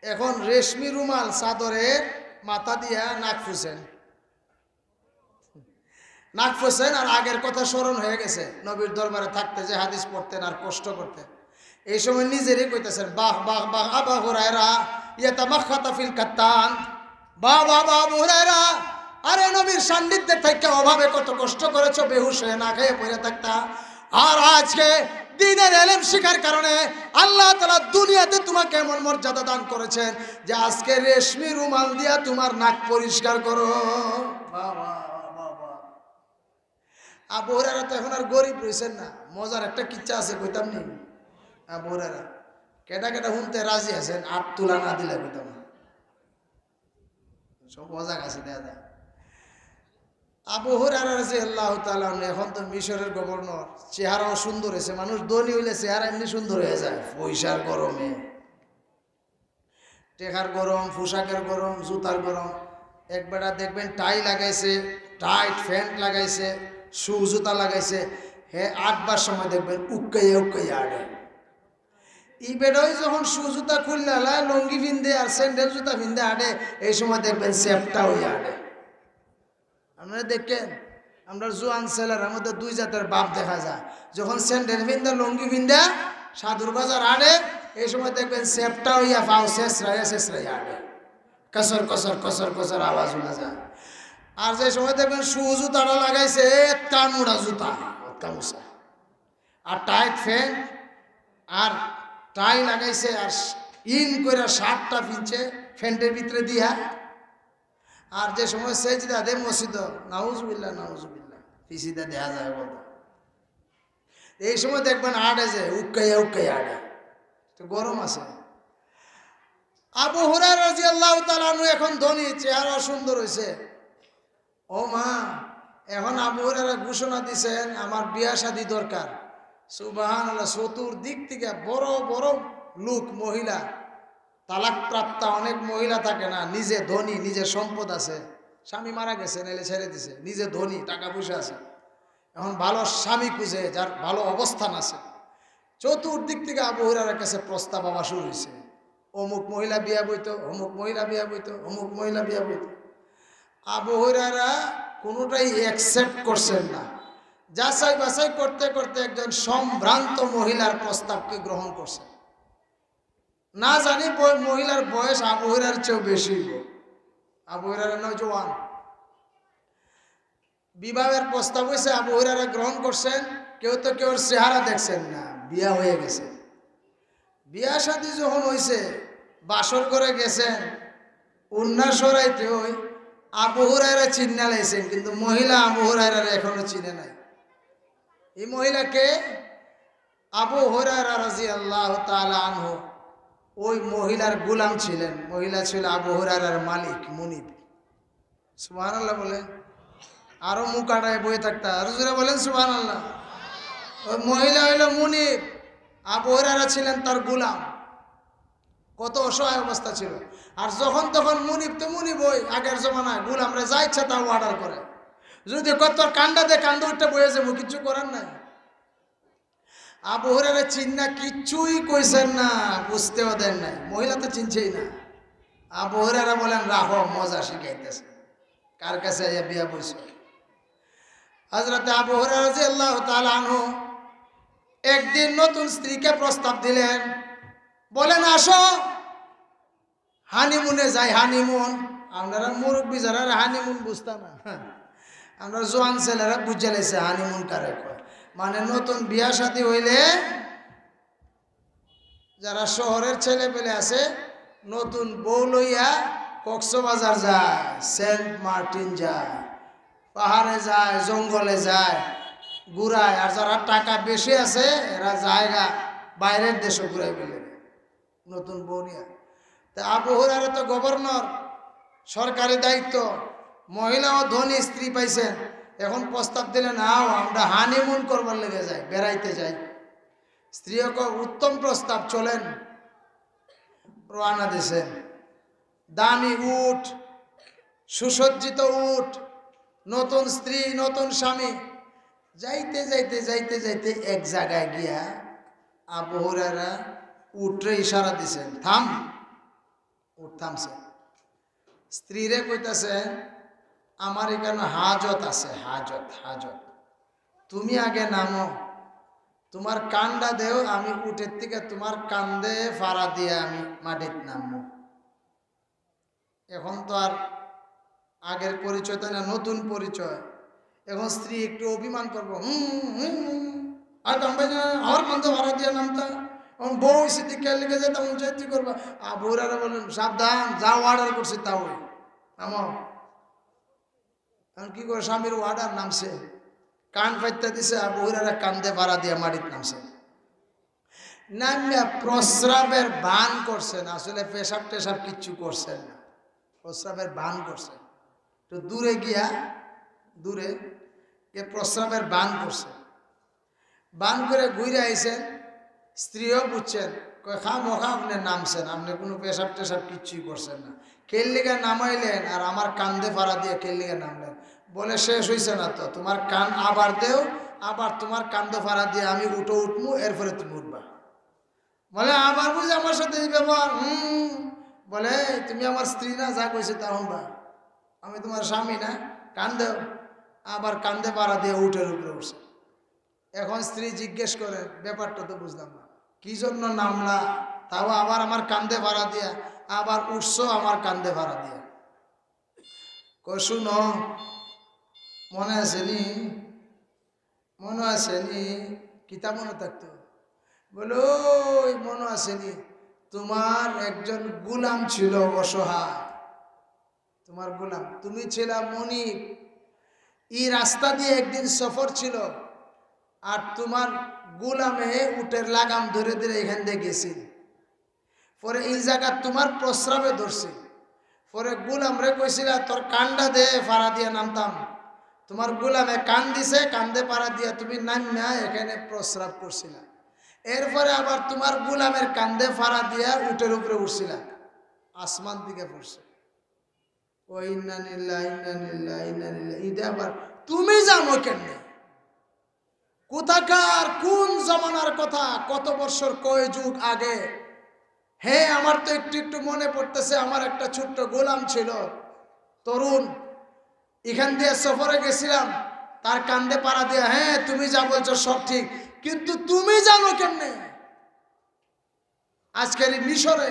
এখন রেশমি রুমাল চাদরের মাথা দিয়া নাক ফুসেন, আর আগের কথা স্মরণ হয়ে গেছে, নবীর দরবারে থাকতে যে হাদিস পড়তেন আর কষ্ট করতেন। এই সময় নিজেরই কইতেছেন, বাহ বাহ বাহ আবু হুরায়রা ইয়াতামাখাতা ফিল কাত্তান, বাহ বাহ বাহ আবু হুরায়রা, আরে নবীর সান্নিধ্যে থেকে অভাবে কত কষ্ট করেছো, বেহুশ হয়ে না খেয়ে পড়ে থাকতা, আর আজকে দ্বীনের ইলম শিখার কারণে আল্লাহ তাআলা দুনিয়াতে তোমাকে এমন মর্যাদা দান করেছেন যে আজকে রেশমি রুমাল দিয়া তোমার নাক পরিষ্কার করো। বাবা আবু হুরায়রা তো এখন আর গরিব রইছেন না। মজার একটা কিচ্ছা আছে, কইতাম নি? আবু হুরায়রা কেটা কেটা শুনতে রাজি আছেন, আট তুলা না দিলে কইতাম না, সব মজা আছে দেয়া যায়। আবু হুরায়রা রাদিয়াল্লাহু তাআলা এখন তো মিশরের গভর্নর, চেহারাও সুন্দর হয়েছে। মানুষ ধনী হইলে চেহারা এমনি সুন্দর হয়ে যায়, পয়সার গরমে, টেকার গরম, পোশাকের গরম, জুতার গরম। একবেলা দেখবেন টাই লাগাইছে, টাইট প্যান্ট লাগাইছে, শু জুতা লাগাইছে, হে ৮বার সময় দেখবেন উক্কাইয়া আড়ে। ই বেড়ই যখন শু জুতা খুললে লঙ্গি পিন্দে আর স্যান্ডেল জুতা পিন্দে আড়ে, এই সময় দেখবেন সেপটা হইয়া আড়ে। আপনারা দেখেন, আমরা জোয়ান ছেলের মধ্যে ২ জাতের বাপ দেখা যায়। যখন স্যান্ডেল পিন্দা লঙ্গি পিন্দা সাধুর বাজার আড়ে, এই সময় দেখবেন সেপটা হইয়া পাও শেষরাই আড়ে, কসর কসর কসর কসর আওয়াজ শোনা যায়। আর যে সময় দেখবেন শু জুতাটা লাগাইছে কানুড়া জুতা, কামুসা, আর টাইট ফ্যান্ট আর টাই লাগাইছে, আর ইন করে শার্টটা পিনছে ফ্যান্টের ভিতরে দিয়া। আর যে সময় সেজদা দে মসজিদ, নাউজুবিল্লাহ নাউজুবিল্লাহ পিছিদা দেয়া যায় বলতো, এই সময় দেখবেন আড়ে যে উক্কাইয়া আড়ে, তো গরম আছে। আবু হুরায়রা রাদিয়াল্লাহু তাআলা এখন ধনী, চেহারা সুন্দর হয়েছে। ও মা, এখন আবু হুরায়রা ঘোষণা দিছেন আমার বিয়া শাদী দরকার। সুবহানাল্লাহ। চতুর্দিক থেকে বড় বড় লোক, মহিলা, তালাক প্রাপ্তা অনেক মহিলা থাকে না, নিজে ধনী, নিজে সম্পদ আছে, স্বামী মারা গেছে নাইলে ছেড়ে দিছে, নিজে ধনী, টাকা পয়সা আছে, এখন ভালো স্বামী খুঁজে যার ভালো অবস্থান আছে। চতুর্দিক থেকে আবু হুরায়রার কাছে প্রস্তাব আওয়া শুরু হয়েছে, অমুক মহিলা বিয়া বইতো, অমুক মহিলা বিয়া বইতো, অমুক মহিলা বিয়া বইতো। আবু হুরায়রা কোনোটাই অ্যাকসেপ্ট করছেন না। যাচাই বাছাই করতে করতে একজন সম্ভ্রান্ত মহিলার প্রস্তাবকে গ্রহণ করছেন। না জানি মহিলার বয়স আবু হুরায়রার চেয়েও বেশি। আবু হুরায়রা নওজোয়ান, বিবাহের প্রস্তাব হয়েছে, আবু হুরায়রা গ্রহণ করছেন। কেউ তো কেউ চেহারা দেখছেন না, বিয়া হয়ে গেছে। বিয়া শাদী যখন হয়েছে, বাসর করে গেছেন, উন্না সরাইতে ওই আবু হুরায়রা চিন্না লাইছেন, কিন্তু মহিলা আবু হুরায়রা এখনো চিনে নাই। এই মহিলাকে আবু হুরায়রা রাদিয়াল্লাহু তাআলা আনহু ওই মহিলার গোলাম ছিলেন। মহিলা ছিল আবু হুরায়রার মালিক মুনিব। সুবহানাল্লাহ বলেন। আরো মুখ আটায় বয়ে থাকতা, আর জোরে বলেন সুবহানাল্লাহ। ওই মহিলা হইল মুনিব, আবু হুরায়রা ছিলেন তার গোলাম। কত অসহায় অবস্থা ছিল। আর যখন তখন মুনিব তো মুনিব, ওই আগের জমানায় গোলামরা যা ইচ্ছা তা অর্ডার করে। যদি কত কান্দা দে কান্দা উঠতে বয়ে যাবো, কিচ্ছু করার নাই। আবু হুরায়রা চিন্না কিচ্ছুই কইছেন না, বুঝতেও দেন নাই। মহিলা তো চিনছেই না। আবু হুরায়রা বলেন রাখো, মজা শিখাইতেছে। কার কাছে বিয়া বইছে? হযরত আবু হুরায়রা রাদিয়াল্লাহু তাআলা আনহু একদিন নতুন স্ত্রীকে প্রস্তাব দিলেন, বলেন আসো হানিমুনে যাই। হানিমুন, আপনারা মুরব্বী যারা হানিমুন বুঝতা না, আমরা জোয়ান ছেলেরা বুঝে লাইছে হানিমুন কারে কয়। মানে নতুন বিয়া শাদী হইলে যারা শহরের ছেলে পেলে আছে, নতুন বউ লইয়া কক্সবাজার যায়, সেন্ট মার্টিন যায়, পাহাড়ে যায়, জঙ্গলে যায়, ঘুরায়। আর যারা টাকা বেশি আছে এরা জায়গা বাইরের দেশে ঘুরাই বলে নতুন বউ নিয়ে। তা আবু হুরায়রা তো গভর্নর, সরকারি দায়িত্ব, মহিলাও ধনী স্ত্রী পাইছেন। এখন প্রস্তাব দিলেন আও আমরা হানিমুন করবার লেগে যাই, বেড়াইতে যাই। স্ত্রীও উত্তম প্রস্তাব, চলেন। রওনা দিয়েছেন। দামি উট, সুসজ্জিত উট, নতুন স্ত্রী নতুন স্বামী। যাইতে যাইতে যাইতে যাইতে এক জায়গায় গিয়া আবু হুরায়রা উটরে ইশারা দিছেন, থাম। উট থামছে। স্ত্রীরে কইতাছে আমার এখানে হাজত আছে, হাজত হাজত, তুমি আগে নামো, তোমার কান্দা দেও, আমি উটের থেকে তোমার কান্দে ফাড়া দিয়ে আমি মাটিতে নামবো। এখন তো আর আগের পরিচয় তো না, নতুন পরিচয়। এখন স্ত্রী একটু অভিমান করবো, আর আমার কান্দে ফাড়া দিয়ে নামতা, বউ সিদ্দিকে লেগে যেতাম উচ্চারিত করবা। আবু হুরায়রা বলেন সাবধান, যাও অর্ডার করছে তাও নামো। এখন কি করে স্বামীর অর্ডার, নামছে, কান ফাইতে দিছে। আবু হুরায়রা কান্দে ভাড়া দিয়ে মাটিতে নামছে। নামিয়া প্রস্রাবের বান করছেন, আসলে পেশাব টেশাব কিচ্ছু করছেন না, প্রস্রাবের বান করছেন। তো দূরে গিয়া প্রস্রাবের বান করছে। বান করে ঘুরে আইছেন। স্ত্রীও বুঝছেন, খামোখা আপনি নামছেন, আপনি কোনো পেশাব টেশাব কিচ্ছুই করছেন না, কেল্লিগা নামাইলেন আর আমার কান্দে ফাড়া দিয়ে কেল্লিগা নামলেন। বলে শেষ হয়েছে না তো, তোমার কান আবার দেও, আবার তোমার কান্দে ফাড়া দিয়ে আমি উঠমু, এরপরে তুমি উঠবা। বলে আবার বুঝে আমার সাথে এই ব্যবহার? বলে তুমি আমার স্ত্রী না, যা কইছে তা শুনবা, আমি তোমার স্বামী না, কান দেও। আবার কান্দে ফাড়া দিয়ে উঠের উপরে উঠছে। এখন স্ত্রী জিজ্ঞেস করে, ব্যাপারটা তো বুঝলাম না, কি জন্য নামলা, তাও আবার আমার কান্দে ভাড়া দিয়া, আবার উঠছো আমার কান্দে ভাড়া দিয়া। শুনো, মনে আসেনি? মনে আসেনি? কিতা মনে থাকতো? বলো মনে আসেনি, তোমার একজন গোলাম ছিল অসহায়, তোমার গোলাম, তুমি ছিলা মনিব। এই রাস্তা দিয়ে একদিন সফর ছিল, আর তোমার গোলামে উটের লাগাম ধরে ধরে এখান দিয়ে গেছি। পরে এই জায়গা তোমার প্রস্রাবে ধরছে। পরে গোলাম রে কইছিল তোর কান্দা দে, ফাড়া দিয়ে নামতাম। তোমার গোলামে কান দিছে, কান্দে পাড়া দিয়া তুমি নামিয়া এখানে প্রস্রাব করছিলা। এরপরে আবার তোমার গোলামের কান্দে ফাড়া দিয়া উটের উপরে উঠছিল, আসমান দিকে পড়ছে। ও ইন্না লিল্লাহি ইন্না লিল্লাহি ইন্না লিল্লাহি। এটা আবার তুমি জানো কেমনে? কোথাকার কোন জমানার কথা, কত বছর কয় যুগ আগে। হ্যাঁ, আমার তো একটু একটু মনে পড়তেছে, আমার একটা ছোট্ট গোলাম ছিল, তরুণ, এখান দিয়ে সফরে গেছিলাম, তার কান্দে পাড়া দিয়ে। হ্যাঁ, তুমি যা বলছো সব ঠিক, কিন্তু তুমি জানো কেমনে? আজকের মিশরে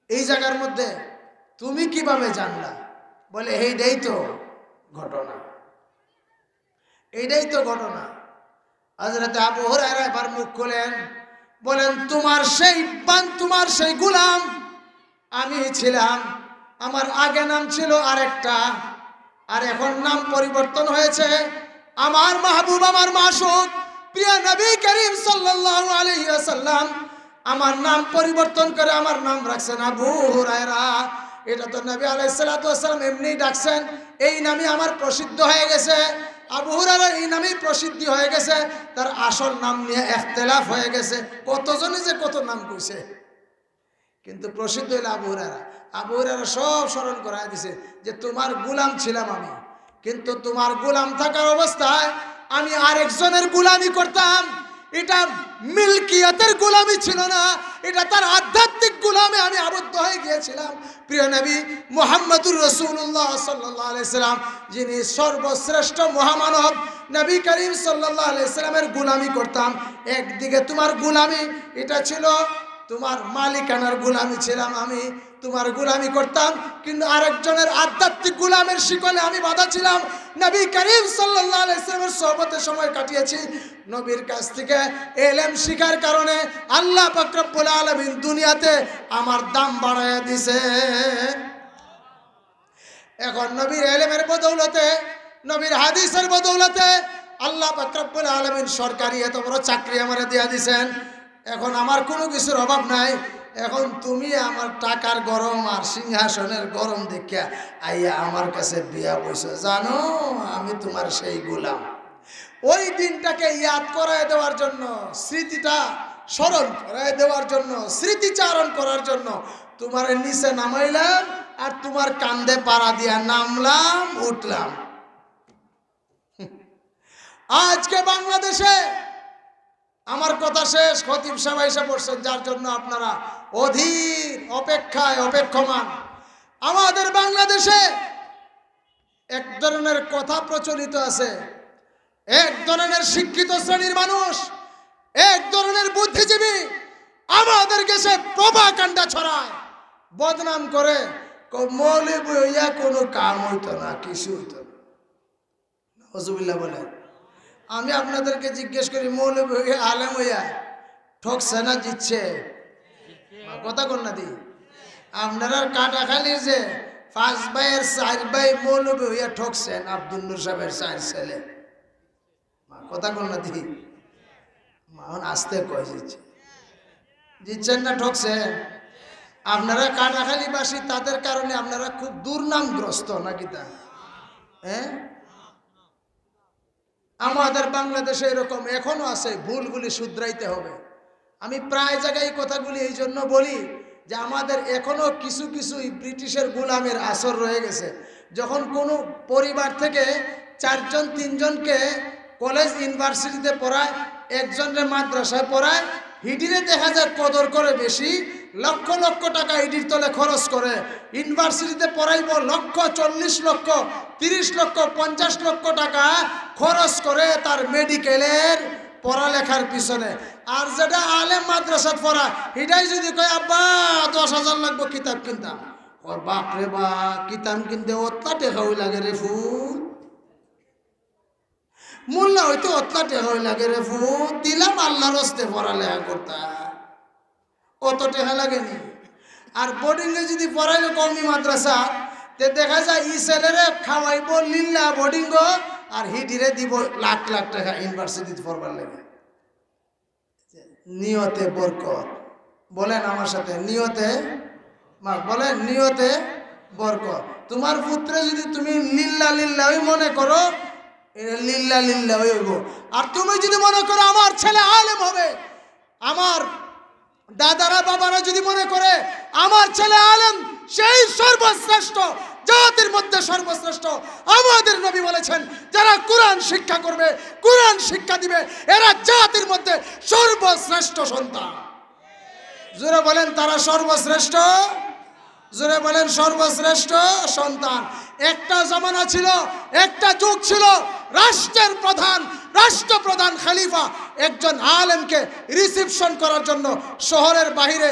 এই জায়গার মধ্যে তুমি কিভাবে জানলা? বলে এইটাই তো ঘটনা, এইটাই তো ঘটনা। হযরত আবু হুরায়রা এবার মুখ খুলেন, বলেন তোমার সেই গোলাম আমি ছিলাম। আমার আগে নাম ছিল আরেকটা, আর এখন নাম পরিবর্তন হয়েছে। আমার মাহবুব, আমার মাসুক, প্রিয় নবী করিম সাল্লাল্লাহু আলাইহি ওয়াসাল্লাম আমার নাম পরিবর্তন করে আমার নাম রাখছেন আবু হুরায়রা। এটা তো নবী আলাইহিস সালাতু ওয়াস সালাম এমনি ডাকছেন, এই নামই আমার প্রসিদ্ধ হয়ে গেছে। আবু হুরায়রা এই নামেই প্রসিদ্ধি হয়ে গেছে, তার আসল নাম নিয়ে ইখতিলাফ হয়ে গেছে, কতজনে যে কত নাম কইছে, কিন্তু প্রসিদ্ধ হইল আবু হুরায়রা। আবু হুরায়রা সব স্মরণ করায় দিছে যে তোমার গোলাম ছিলাম আমি, কিন্তু তোমার গোলাম থাকার অবস্থায় আমি আরেকজনের গোলামি করতাম। এটা মিলকিয়াতের গোলামি ছিল না, এটা তার আধ্যাত্মিক গোলামে আমি আবদ্ধ হয়ে গিয়েছিলাম। প্রিয় নবী মুহাম্মদুর রাসূলুল্লাহ সাল্লাল্লাহু আলাইহি সাল্লাম, যিনি সর্বশ্রেষ্ঠ মহামানব নবী করিম সাল্লাল্লাহু আলাইহি সাল্লামের গোলামি করতাম। একদিকে তোমার গোলামি, এটা ছিল তোমার মালিকানার গোলামি ছিলাম আমি, তোমার গোলামি করতাম, কিন্তু আরেকজনের আধ্যাত্মিক গোলামের শিকলে আমি বাঁধা ছিলাম। নবী করিম সাল্লাল্লাহু আলাইহি সাল্লামের সোহবতে সময় কাটিয়েছি, নবীর কাছ থেকে ইলম শিখার কারণে আল্লাহ পাক রব্বুল আলামিন দুনিয়াতে আমার দাম বাড়ায় দিয়েছে। এখন নবীর ইলমের বদৌলতে, নবীর হাদিসের বদৌলতে আল্লাহ পাক রব্বুল আলামিন সরকারি এত বড় চাকরি আমারে দিয়া দিয়েছেন। এখন আমার কোনো কিছুর অভাব নাই। এখন তুমি আমার টাকার গরম আর সিংহাসনের গরম দেখিয়া আইয়া আমার কাছে বিয়া বইছো, জানো আমি তোমার সেই গোলাম। ওই দিনটাকে ইয়াদ করায় দেওয়ার জন্য, স্মৃতিটা স্মরণ করায় দেওয়ার জন্য, স্মৃতিচারণ করার জন্য তোমার নিচে নামাইলাম আর তোমার কান্দে পাড়া দিয়া নামলাম উঠলাম। আজকে বাংলাদেশে আমার কথা শেষ, খতিব সাহেব এসে পড়ছেন, যার জন্য আপনারা অধীর অপেক্ষায় অপেক্ষমান। আমাদের বাংলাদেশে এক ধরনের কথা প্রচলিত আছে, এক ধরনের শিক্ষিত শ্রেণীর মানুষ, এক ধরনের বুদ্ধিজীবী আমাদের দেশে প্রোপাগান্ডা ছড়ায়, বদনাম করে, মৌলবি হইয়া কোনো কাম হইতো না, কিছু হইতো না। নাউজুবিল্লাহ বলে। আমি আপনাদেরকে জিজ্ঞেস করি, মৌলবি হইয়া আলেম হইয়া ঠকছে না জিতছে? কথা কোন না দি আপনারা কাটাখালির যে 5 ভাইয়ের 4 ভাই মৌলবি হইয়া ঠকছেন, আব্দুল নূর সাহেবের 4 ছেলে। কথা কোন না দি মান আসতে কয় জিতছেন না ঠকছেন? আপনারা কাটাখালীবাসী, তাদের কারণে আপনারা খুব দুর্নামগ্রস্ত নাকি তা? হ্যাঁ, আমাদের বাংলাদেশে এরকম এখনো আছে, ভুলগুলি শুধরাইতে হবে। আমি প্রায় জায়গায় কথাগুলি এই জন্য বলি যে আমাদের এখনো কিছু কিছু ব্রিটিশের গোলামের আসর রয়ে গেছে। যখন কোনো পরিবার থেকে 4 জন 3 জনকে কলেজ ইউনিভার্সিটিতে পড়ায়, একজনের মাদ্রাসায় পড়ায়, হিডিরে দেখা যায় কদর করে বেশি, লক্ষ লক্ষ টাকা হিডির তলে খরচ করে, ইউনিভার্সিটিতে পড়াইব লক্ষ, 40 লক্ষ, 30 লক্ষ, 50 লক্ষ টাকা খরচ করে তার মেডিকেলের পড়ালেখার পিছনে। আর যেটা আলেম মাদ্রাসাত পড়া, এটাই যদি কয় আব্বা 10,000 লাগবে কিতাব কিনতাম, ওর বাপরে বা কিতাব কিনতে অতলা টেকা হই লাগে রে ফুল, মোল্লা হইতে অতলা টেকা হই লাগে রে ফুল, দিলাম আল্লাহর হস্তে পড়ালেখা করতা, অত টেকা লাগেনি। আর বোর্ডিংয়ে যদি পড়াইলে কমি মাদ্রাসা, তে দেখা যায় ই ছেলেরে খাওয়াইব লিল্লা বোর্ডিং, আর হিডিরে দিব লাখ লাখ টাকা ইউনিভার্সিটিতে পড়বার লাগে। নিয়তে বরকত, বলেন আমার সাথে, নিয়তে মা বলেন, নিয়তে বরকত। তোমার পুত্রে যদি তুমি লিল্লা লিল্লা ওই মনে করো, লিল্লা লিল্লা ওই হইব। আর তুমি যদি মনে করো আমার ছেলে আলেম হবে, আমার দাদারা বাবারা যদি মনে করে আমার ছেলে আলেম, সেই সর্বশ্রেষ্ঠ, জাতির মধ্যে সর্বশ্রেষ্ঠ। আমাদের নবী বলেছেন, যারা কোরআন শিক্ষা করবে, কোরআন শিক্ষা দিবে, এরা জাতির মধ্যে সর্বশ্রেষ্ঠ সন্তান। জোরে বলেন তারা সর্বশ্রেষ্ঠ, জোরে বলেন সর্বশ্রেষ্ঠ সন্তান। একটা জমানা ছিল, একটা যুগ ছিল, রাষ্ট্রের প্রধান, রাষ্ট্রপ্রধান খলিফা একজন আলেমকে রিসিপশন করার জন্য শহরের বাহিরে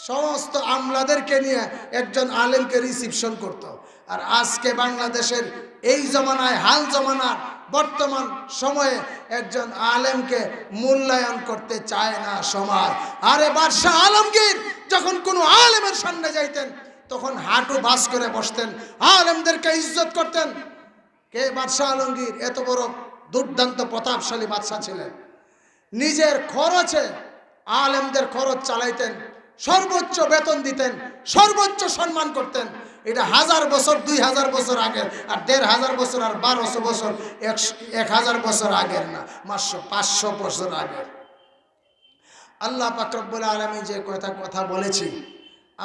সমস্ত আমলাদেরকে নিয়ে একজন আলেমকে রিসিপশন করত। আর আজকে বাংলাদেশের এই জমানায়, হাল জমানার বর্তমান সময়ে একজন আলেমকে মূল্যায়ন করতে চায় না সমাজ। আরে বাদশাহ আলমগীর যখন কোনো আলেমের সামনে যাইতেন, তখন হাঁটু ভাঁজ করে বসতেন, আলেমদেরকে ইজ্জত করতেন। কে? বাদশাহ আলমগীর এত বড় দুর্দান্ত প্রতাপশালী বাদশাহ ছিলেন। নিজের খরচে আলেমদের খরচ চালাইতেন, সর্বোচ্চ বেতন দিতেন, সর্বোচ্চ সম্মান করতেন। এটা 1000 বছর 2000 বছর আগের, আর 1500 বছর আর 1200 বছর 1000 বছর আগের না, মাত্র 500 বছর আগের। আল্লাহ পাক রব্বুল আলামিন যে কথা বলেছি,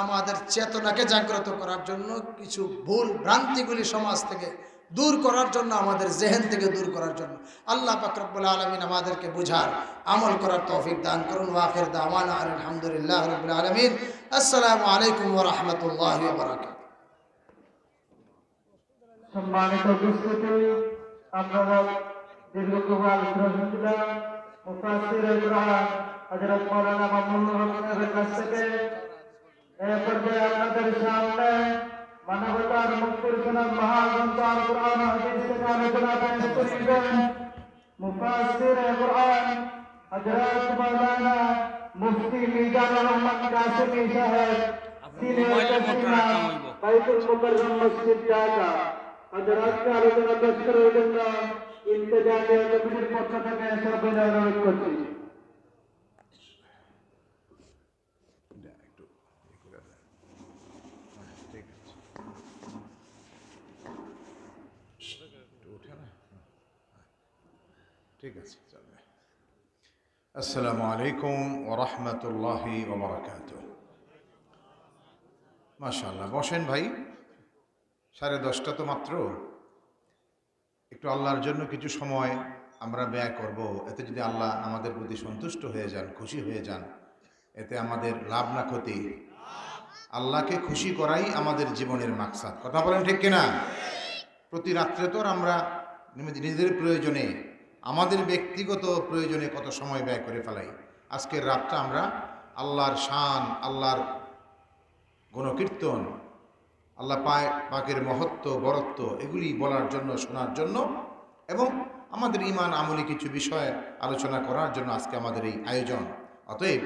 আমাদের চেতনাকে জাগ্রত করার জন্য, কিছু ভুল ভ্রান্তিগুলি সমাজ থেকে দূর করার জন্য, আমাদের জেহেন থেকে দূর করার জন্য আল্লাহ পাক রব্বুল আলামিন আমাদেরকে বুঝার আমল করার তৌফিক দান করুন। ওয়া আখির দাওয়ানা আলহামদুলিল্লাহি রাব্বিল আলামিন। আসসালামু আলাইকুম ওয়া রাহমাতুল্লাহি ওয়া বারাকাতুহু। সম্মানিত উপস্থিতি, আপনারা দীর্ঘকাল আলোচনা শুনছিলাম মুফাসসিরে কুরআন হযরত মাওলানা মামুনুর রহমানের কাছ থেকে। এই পর্যায়ে আপনাদের সামনে মানবতার মুক্তির সোনার মহাগ্রন্থ আল কুরআন হাদিস থেকে আলোচনা পেশ করবেন মুফাসসিরে কুরআন হযরত মাওলানা মুফতি মিজানুর রহমান কাসেমী সাহেব, সিনিয়র ইমাম বাইতুল মুকাররম মসজিদ ঢাকা। হযরতকে আলোচনা পেশ করার জন্য ইন্তেজামিয়া কমিটির পক্ষ থেকে সবিনয় অনুরোধ করছি। ঠিক আছে, চলবে। আসসালামু আলাইকুম ওয়া রাহমাতুল্লাহি ওয়া বারাকাতুহু। মাশাআল্লাহ, বসেন ভাই। 10:30 তো মাত্র, একটু আল্লাহর জন্য কিছু সময় আমরা ব্যয় করব। এতে যদি আল্লাহ আমাদের প্রতি সন্তুষ্ট হয়ে যান, খুশি হয়ে যান, এতে আমাদের লাভ না ক্ষতি? আল্লাহকে খুশি করাই আমাদের জীবনের মাকসাদ। কথা বলেন ঠিক কিনা? প্রতি রাত্রে তো আমরা নিজেদের প্রয়োজনে, আমাদের ব্যক্তিগত প্রয়োজনে কত সময় ব্যয় করে ফেলাই। আজকের রাতটা আমরা আল্লাহর শান, আল্লাহর গুণকীর্তন, আল্লাহ পাকের মহত্ব, বরত্ব, এগুলি বলার জন্য, শোনার জন্য, এবং আমাদের ঈমান আমলি কিছু বিষয় আলোচনা করার জন্য আজকে আমাদের এই আয়োজন। অতএব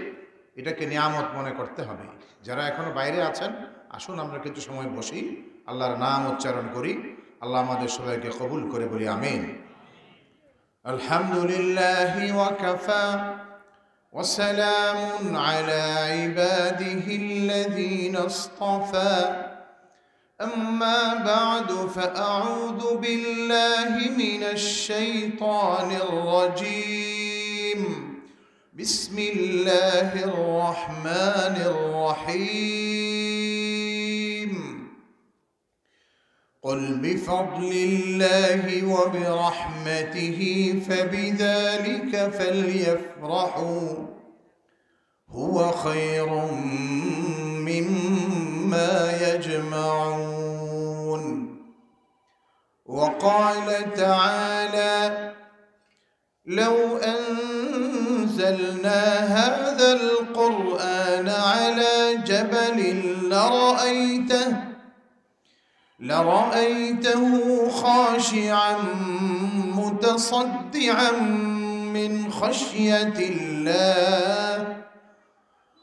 এটাকে নিয়ামত মনে করতে হবে। যারা এখনো বাইরে আছেন, আসুন আমরা কিছু সময় বসি, আল্লাহর নাম উচ্চারণ করি। আল্লাহ আমাদের সবাইকে কবুল করে বলি আমিন। আলহামদুলিল্লাহি ওয়া কাফা ওয়া সালামুন আলা ইবাদিহিল্লাযীনা ইসতাফা। أما بعد فأعوذ بالله من الشيطان الرجيم. بسم الله الرحمن الرحيم. قل بفضل الله وبرحمته فبذلك فليفرحوا هو خير مما يجمعون. وقال تعالى: لو أنزلنا هذا القرآن على جبل لرأيته خاشعا متصدعا من خشية الله.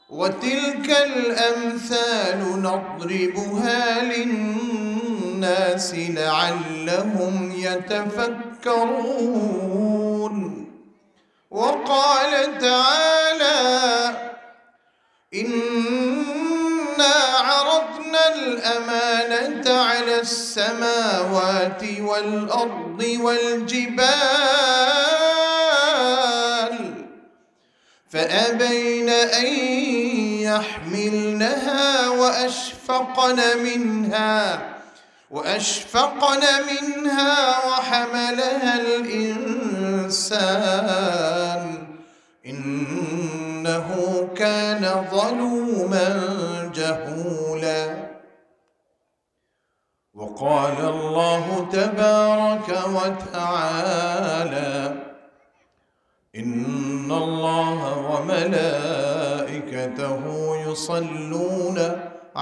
وتلك الأمثال نضربها للناس لعلهم يتفكرون. وقال تعالى: إنا عرضنا الأمانة على السماوات والأرض والجبال فأبين أن يحملنها وأشفقن منها وحملها الإنسان إنه كان ظلوما جهولا. وقال الله تبارك وتعالى: إن الله وملائكته يصلون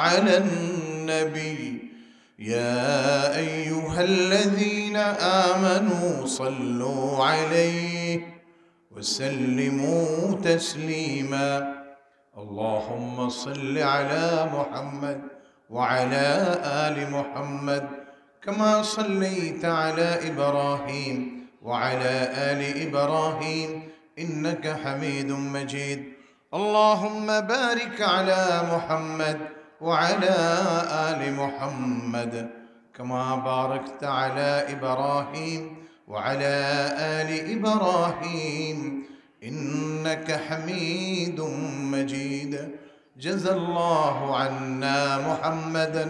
على النبي يا أيها الذين آمنوا صلوا عليه وسلموا تسليما. اللهم صل على محمد وعلى آل محمد كما صليت على إبراهيم وعلى آل إبراهيم إنك حميد مجيد. اللهم بارك على محمد وعلى آل محمد كما باركت على إبراهيم وعلى آل إبراهيم إنك حميد مجيد جزى الله عنا محمدا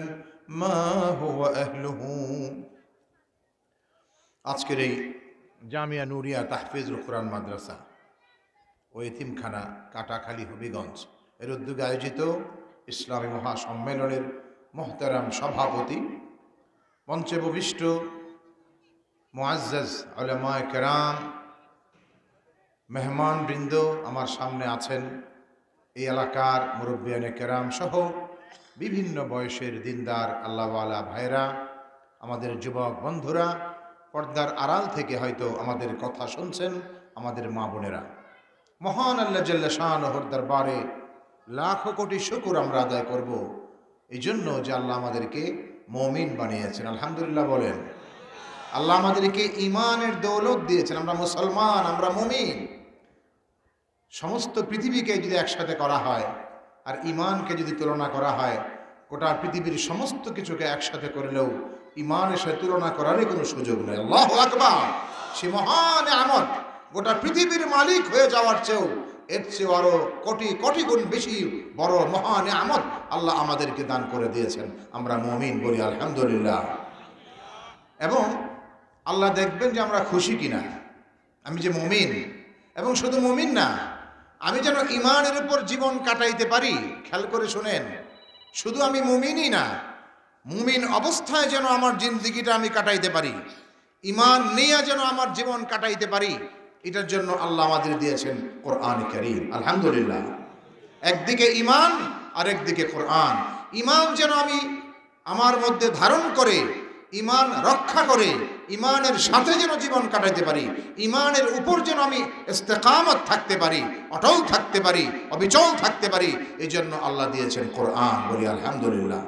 ما هو أهله আজকের এই জামিয়া নুরিয়া তাহফিজুল কোরআন মাদ্রাসা ও এতিমখানা কাটাখালী হবিগঞ্জ এর উদ্যোগে আয়োজিত ইসলামী মহাসম্মেলনের মোহতারাম সভাপতি, মঞ্চে উপবিষ্ট মুআজ্জাজ উলামায়ে কেরাম, মেহমানবৃন্দ, আমার সামনে আছেন এই এলাকার মুরব্বিয়ানে কেরাম সহ বিভিন্ন বয়সের দিনদার আল্লাহওয়ালা ভাইরা, আমাদের যুবক বন্ধুরা, পর্দার আড়াল থেকে হয়তো আমাদের কথা শুনছেন আমাদের মা বোনেরা। মহান আল্লাহ জাল্লা শাআনুহুর দরবারে লাখো কোটি শুকর আমরা আদায় করব এই জন্য যে আল্লাহ আমাদেরকে মুমিন বানিয়েছেন। আলহামদুলিল্লাহ বলেন। আল্লাহ আমাদেরকে ঈমানের দৌলত দিয়েছেন, আমরা মুসলমান, আমরা মুমিন। সমস্ত পৃথিবীকে যদি একসাথে করা হয় আর ঈমানকে যদি তুলনা করা হয়, গোটা পৃথিবীর সমস্ত কিছুকে একসাথে করলেও ঈমানের সাথে তুলনা করারই কোনো সুযোগ নেই। আল্লাহু আকবার। সে মহান নিয়ামত, গোটা পৃথিবীর মালিক হয়ে যাওয়ার চেয়েও এর চেয়ে আরো কোটি কোটি গুণ বেশি বড় মহান নিয়ামত আল্লাহ আমাদেরকে দান করে দিয়েছেন। আমরা মুমিন বলি আলহামদুলিল্লাহ। এবং আল্লাহ দেখবেন যে আমরা খুশি কিনা, আমি যে মুমিন, এবং শুধু মুমিন না, আমি যেন ঈমানের উপর জীবন কাটাইতে পারি। খেয়াল করে শুনেন, শুধু আমি মুমিনই না, মুমিন অবস্থায় যেন আমার জিন্দেগিটা আমি কাটাইতে পারি, ঈমান নিয়ে যেন আমার জীবন কাটাইতে পারি, এটার জন্য আল্লাহ আমাদের দিয়েছেন কোরআন কারীম। আলহামদুলিল্লাহ। একদিকে ঈমান আর একদিকে কোরআন। ঈমান যেন আমি আমার মধ্যে ধারণ করে, ঈমান রক্ষা করে, ঈমানের সাথে যেন জীবন কাটাইতে পারি, ঈমানের উপর যেন আমি ইস্তেকামত থাকতে পারি, অটল থাকতে পারি, অবিচল থাকতে পারি, এই জন্য আল্লাহ দিয়েছেন কোরআন। বলি আলহামদুলিল্লাহ।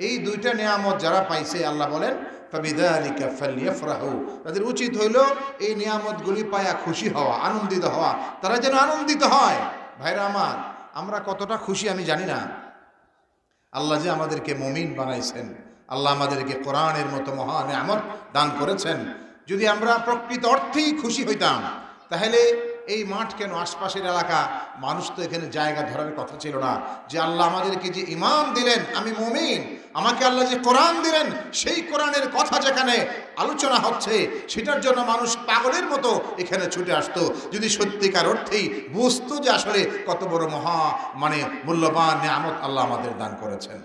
এই দুইটা নিয়ামত যারা পাইছে, আল্লাহ বলেন ফাবিযালিকা ফালইফরাহু, তাদের উচিত হইল এই নিয়ামতগুলি পায়া খুশি হওয়া, আনন্দিত হওয়া। তারা যেন আনন্দিত হয়। ভাইরা আমার, আমরা কতটা খুশি আমি জানি না। আল্লাহ যে আমাদেরকে মুমিন বানাইছেন, আল্লাহ আমাদেরকে কোরআনের মতো মহা নিয়ামত দান করেছেন। যদি আমরা প্রকৃত অর্থেই খুশি হইতাম, তাহলে এই মাঠ কেন, আশপাশের এলাকা, মানুষ তো এখানে জায়গা ধরার কথা ছিল না। যে আল্লাহ আমাদেরকে যে ঈমান দিলেন, আমি মুমিন, আমাকে আল্লাহ যে কোরআন দিলেন, সেই কোরআনের কথা যেখানে আলোচনা হচ্ছে, সেটার জন্য মানুষ পাগলের মতো এখানে ছুটে আসতো, যদি সত্যিকার অর্থেই বুঝতো যে আসলে কত বড় মহা মূল্যবান নিয়ামত আল্লাহ আমাদের দান করেছেন।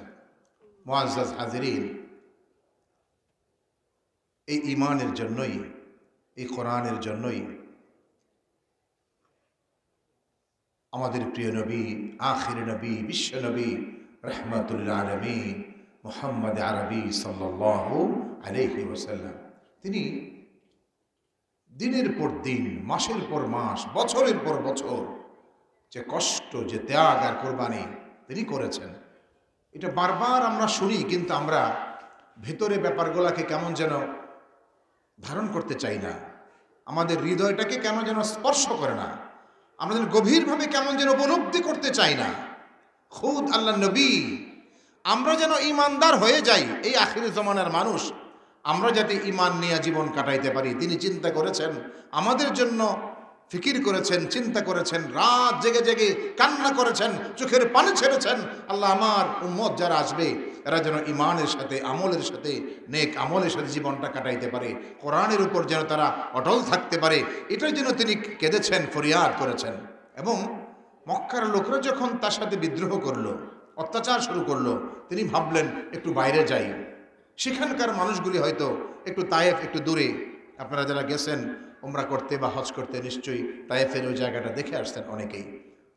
মুআজ্জাজ হাজিরিন, এই ঈমানের জন্যই, এই কোরআনের জন্যই আমাদের প্রিয় নবী, আখির নবী, বিশ্ব নবী, রাহমাতুল আলামিন মুহাম্মদ আরবি সাল্লাল্লাহু আলাইহি ওয়াসাল্লাম, তিনি দিনের পর দিন, মাসের পর মাস, বছরের পর বছর যে কষ্ট, যে ত্যাগ আর কোরবানি তিনি করেছেন, এটা বারবার আমরা শুনি, কিন্তু আমরা ভেতরে ব্যাপারগুলোকে কেমন যেন ধারণ করতে চাই না। আমাদের হৃদয়টাকে কেন যেন স্পর্শ করে না, আমাদের গভীরভাবে কেমন যেন উপলব্ধি করতে চাই না। খুদ আল্লাহ নবী, আমরা যেন ঈমানদার হয়ে যাই, এই আখির জমানার মানুষ, আমরা যাতে ঈমান নিয়ে জীবন কাটাইতে পারি, তিনি চিন্তা করেছেন, আমাদের জন্য ফিকির করেছেন, চিন্তা করেছেন, রাত জেগে জেগে কান্না করেছেন, চোখের পানি ছেড়েছেন। আল্লাহ আমার উম্মত যারা আসবে, এরা যেন ঈমানের সাথে, আমলের সাথে, নেক আমলের সাথে জীবনটা কাটাইতে পারে, কোরআনের উপর যেন তারা অটল থাকতে পারে, এটার জন্য তিনি কেঁদেছেন, ফরিয়াদ করেছেন। এবং মক্কার লোকরা যখন তার সাথে বিদ্রোহ করলো, অত্যাচার শুরু করলো, তিনি ভাবলেন একটু বাইরে যাই। সেখানকার মানুষগুলি হয়তো একটু তায়েফ, একটু দূরে, আপনারা যারা গেছেন উমরা করতে বা হজ করতে, নিশ্চয়ই তায়েফের ওই জায়গাটা দেখে আসছেন অনেকেই।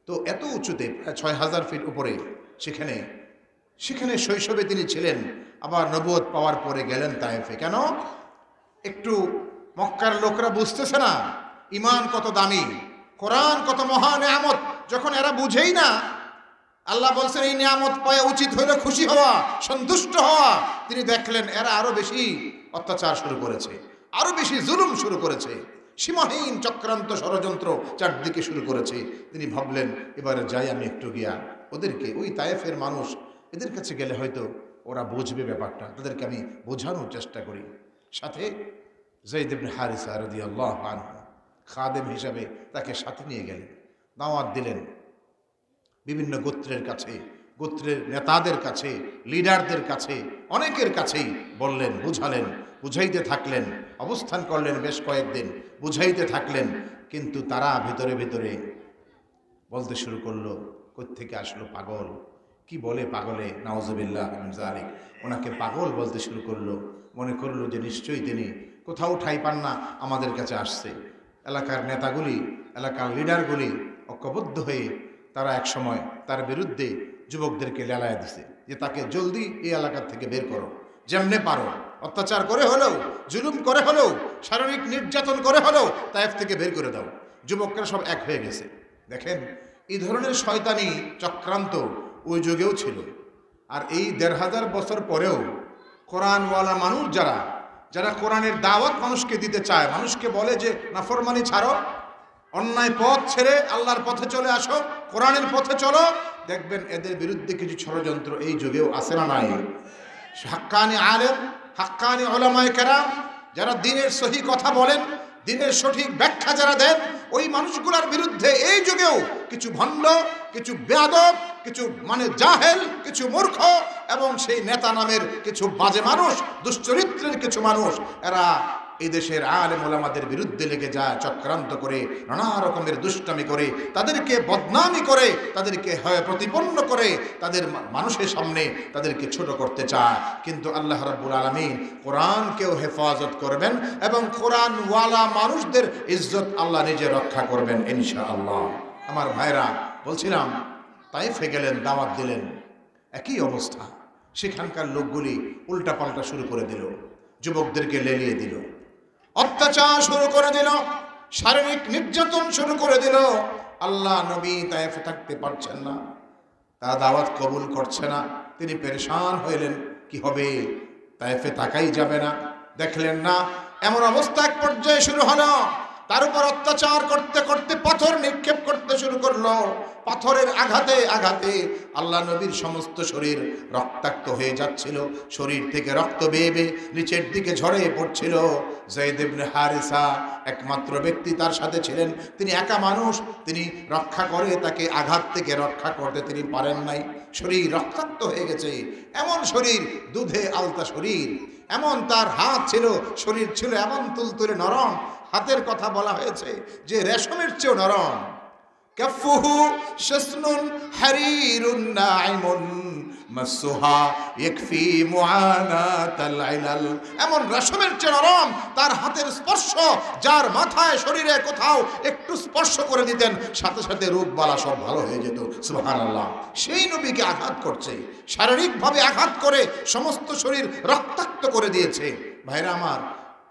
তো এত উঁচুতে, প্রায় 6000 ফিট উপরে, সেখানে শৈশবে তিনি ছিলেন, আবার নবুয়ত পাওয়ার পরে গেলেন তায়েফে। কেন? একটু মক্কার লোকরা বুঝতেছে না ঈমান কত দামি, কোরআন কত মহা নিয়ামত, যখন এরা বুঝেই না, আল্লাহ বলছেন এই নিয়ামত পাওয়া উচিত হইলে খুশি হওয়া, সন্তুষ্ট হওয়া। তিনি দেখলেন এরা আরো বেশি অত্যাচার শুরু করেছে, আরো বেশি জুলুম শুরু করেছে, সীমাহীন চক্রান্ত ষড়যন্ত্র চারদিকে শুরু করেছে। তিনি ভাবলেন এবারে যাই আমি একটু গিয়া ওদেরকে, ওই তায়েফের মানুষ এদের কাছে গেলে হয়তো ওরা বুঝবে ব্যাপারটা, তাদেরকে আমি বোঝানোর চেষ্টা করি। সাথে যায়েদ ইবনে হারিসা রাদিয়াল্লাহু আনহু খাদেম হিসাবে তাকে সাথে নিয়ে গেলেন, দাওয়াত দিলেন বিভিন্ন গোত্রের কাছে, গোত্রের নেতাদের কাছে, লিডারদের কাছে, অনেকের কাছেই বললেন, বুঝালেন, বুঝাইতে থাকলেন, অবস্থান করলেন বেশ কয়েকদিন, বুঝাইতে থাকলেন। কিন্তু তারা ভিতরে ভিতরে বলতে শুরু করলো, কোত্থেকে আসলো পাগল, কি বলে পাগলে, নাউজুবিল্লাহ মিন যালিক, ওনাকে পাগল বলতে শুরু করলো। মনে করলো যে নিশ্চয়ই তিনি কোথাও ঠাঁই পান না, আমাদের কাছে আসছে। এলাকার নেতাগুলি, এলাকার লিডারগুলি ঐক্যবদ্ধ হয়ে তারা এক সময় তার বিরুদ্ধে যুবকদেরকে লেলায় দিছে যে তাকে জলদি এই এলাকার থেকে বের করো, যেমনে পারো, অত্যাচার করে হলেও, জুলুম করে হলেও, শারীরিক নির্যাতন করে হলেও তায়েফ থেকে বের করে দাও। যুবকরা সব এক হয়ে গেছে। দেখেন, এই ধরনের শয়তানি চক্রান্ত ওই যুগেও ছিল। আর এই ১৫০০ বছর পরেও কোরআনওয়ালা মানুষ যারা যারা কোরআনের দাওয়াত মানুষকে দিতে চায়, মানুষকে বলে যে নাফরমানি ছাড়ো, অন্যায় পথ ছেড়ে আল্লাহর পথে চলে আসো, কোরআনের পথে চলো, দেখবেন এদের বিরুদ্ধে কিছু ষড়যন্ত্র এই যুগেও আসে না নাই। হাক্কানি আলেম, হাক্কানি উলামায়ে কেরাম যারা দ্বীনের সহি কথা বলেন, দ্বীনের সঠিক ব্যাখ্যা যারা দেন, ওই মানুষগুলোর বিরুদ্ধে এই যুগেও কিছু ভণ্ড, কিছু বেয়াদব, কিছু জাহেল, কিছু মূর্খ এবং সেই নেতা নামের কিছু বাজে মানুষ, দুশ্চরিত্রের কিছু মানুষ, এরা এই দেশের আলেম ওলামাদের বিরুদ্ধে লেগে যায়, চক্রান্ত করে, নানা রকমের দুষ্টামি করে, তাদেরকে বদনামি করে, তাদেরকে হয় প্রতিপন্ন করে, তাদের মানুষের সামনে তাদেরকে ছোট করতে চায়। কিন্তু আল্লাহ রাব্বুল আলামিন কোরআনকেও হেফাজত করবেন এবং কোরআনওয়ালা মানুষদের ইজ্জত আল্লাহ নিজে রক্ষা করবেন ইনশাআল্লাহ। আমার ভাইরা, বলছিলাম তায়েফে গেলেন, দাওয়াত দিলেন, একই অবস্থা। সেখানকার লোকগুলি উল্টাপাল্টা শুরু করে দিল, যুবকদেরকে লেলিয়ে দিল, অত্যাচার শুরু করে দিল, শারীরিক নির্যাতন শুরু করে দিল। আল্লাহ নবী তায়েফে থাকতে পারছেন না, তারা দাওয়াত কবুল করছে না, তিনি পেরেশান হইলেন, কি হবে, তায়েফে থাকাই যাবে না। দেখলেন না, এমন অবস্থা এক পর্যায়ে শুরু হলো, তার উপর অত্যাচার করতে করতে পাথর নিক্ষেপ করতে শুরু করলো। পাথরের আঘাতে আঘাতে আল্লাহ নবীর সমস্ত শরীর রক্তাক্ত হয়ে যাচ্ছিল, শরীর থেকে রক্ত বেয়ে বেয়ে নিচের দিকে ঝরে পড়ছিল। যায়েদ ইবনে হারিসা একমাত্র ব্যক্তি তার সাথে ছিলেন, তিনি একা মানুষ, তিনি রক্ষা করে, তাকে আঘাত থেকে রক্ষা করতে তিনি পারেন নাই। শরীর রক্তাক্ত হয়ে গেছে, এমন শরীর, দুধে আলতা শরীর, এমন তার হাত ছিল, শরীর ছিল এমন তুলতুলে নরম, হাতের কথা বলা হয়েছে যে রেশমের চেয়েও নরম। কাফুহু শাসনুন হারিরুন নাইমুন মাসুহা ইয়াকফি মুআনাতাল ইলাল, এমন রেশমের চেয়ে নরম তার হাতের স্পর্শ, যার মাথায় শরীরে কোথাও একটু স্পর্শ করে দিতেন সাথে সাথে রোগ বালা সব ভালো হয়ে যেত। সুবহানাল্লাহ। সেই নবীকে আঘাত করছে, শারীরিকভাবে আঘাত করে সমস্ত শরীর রক্তাক্ত করে দিয়েছে। ভাইরা আমার,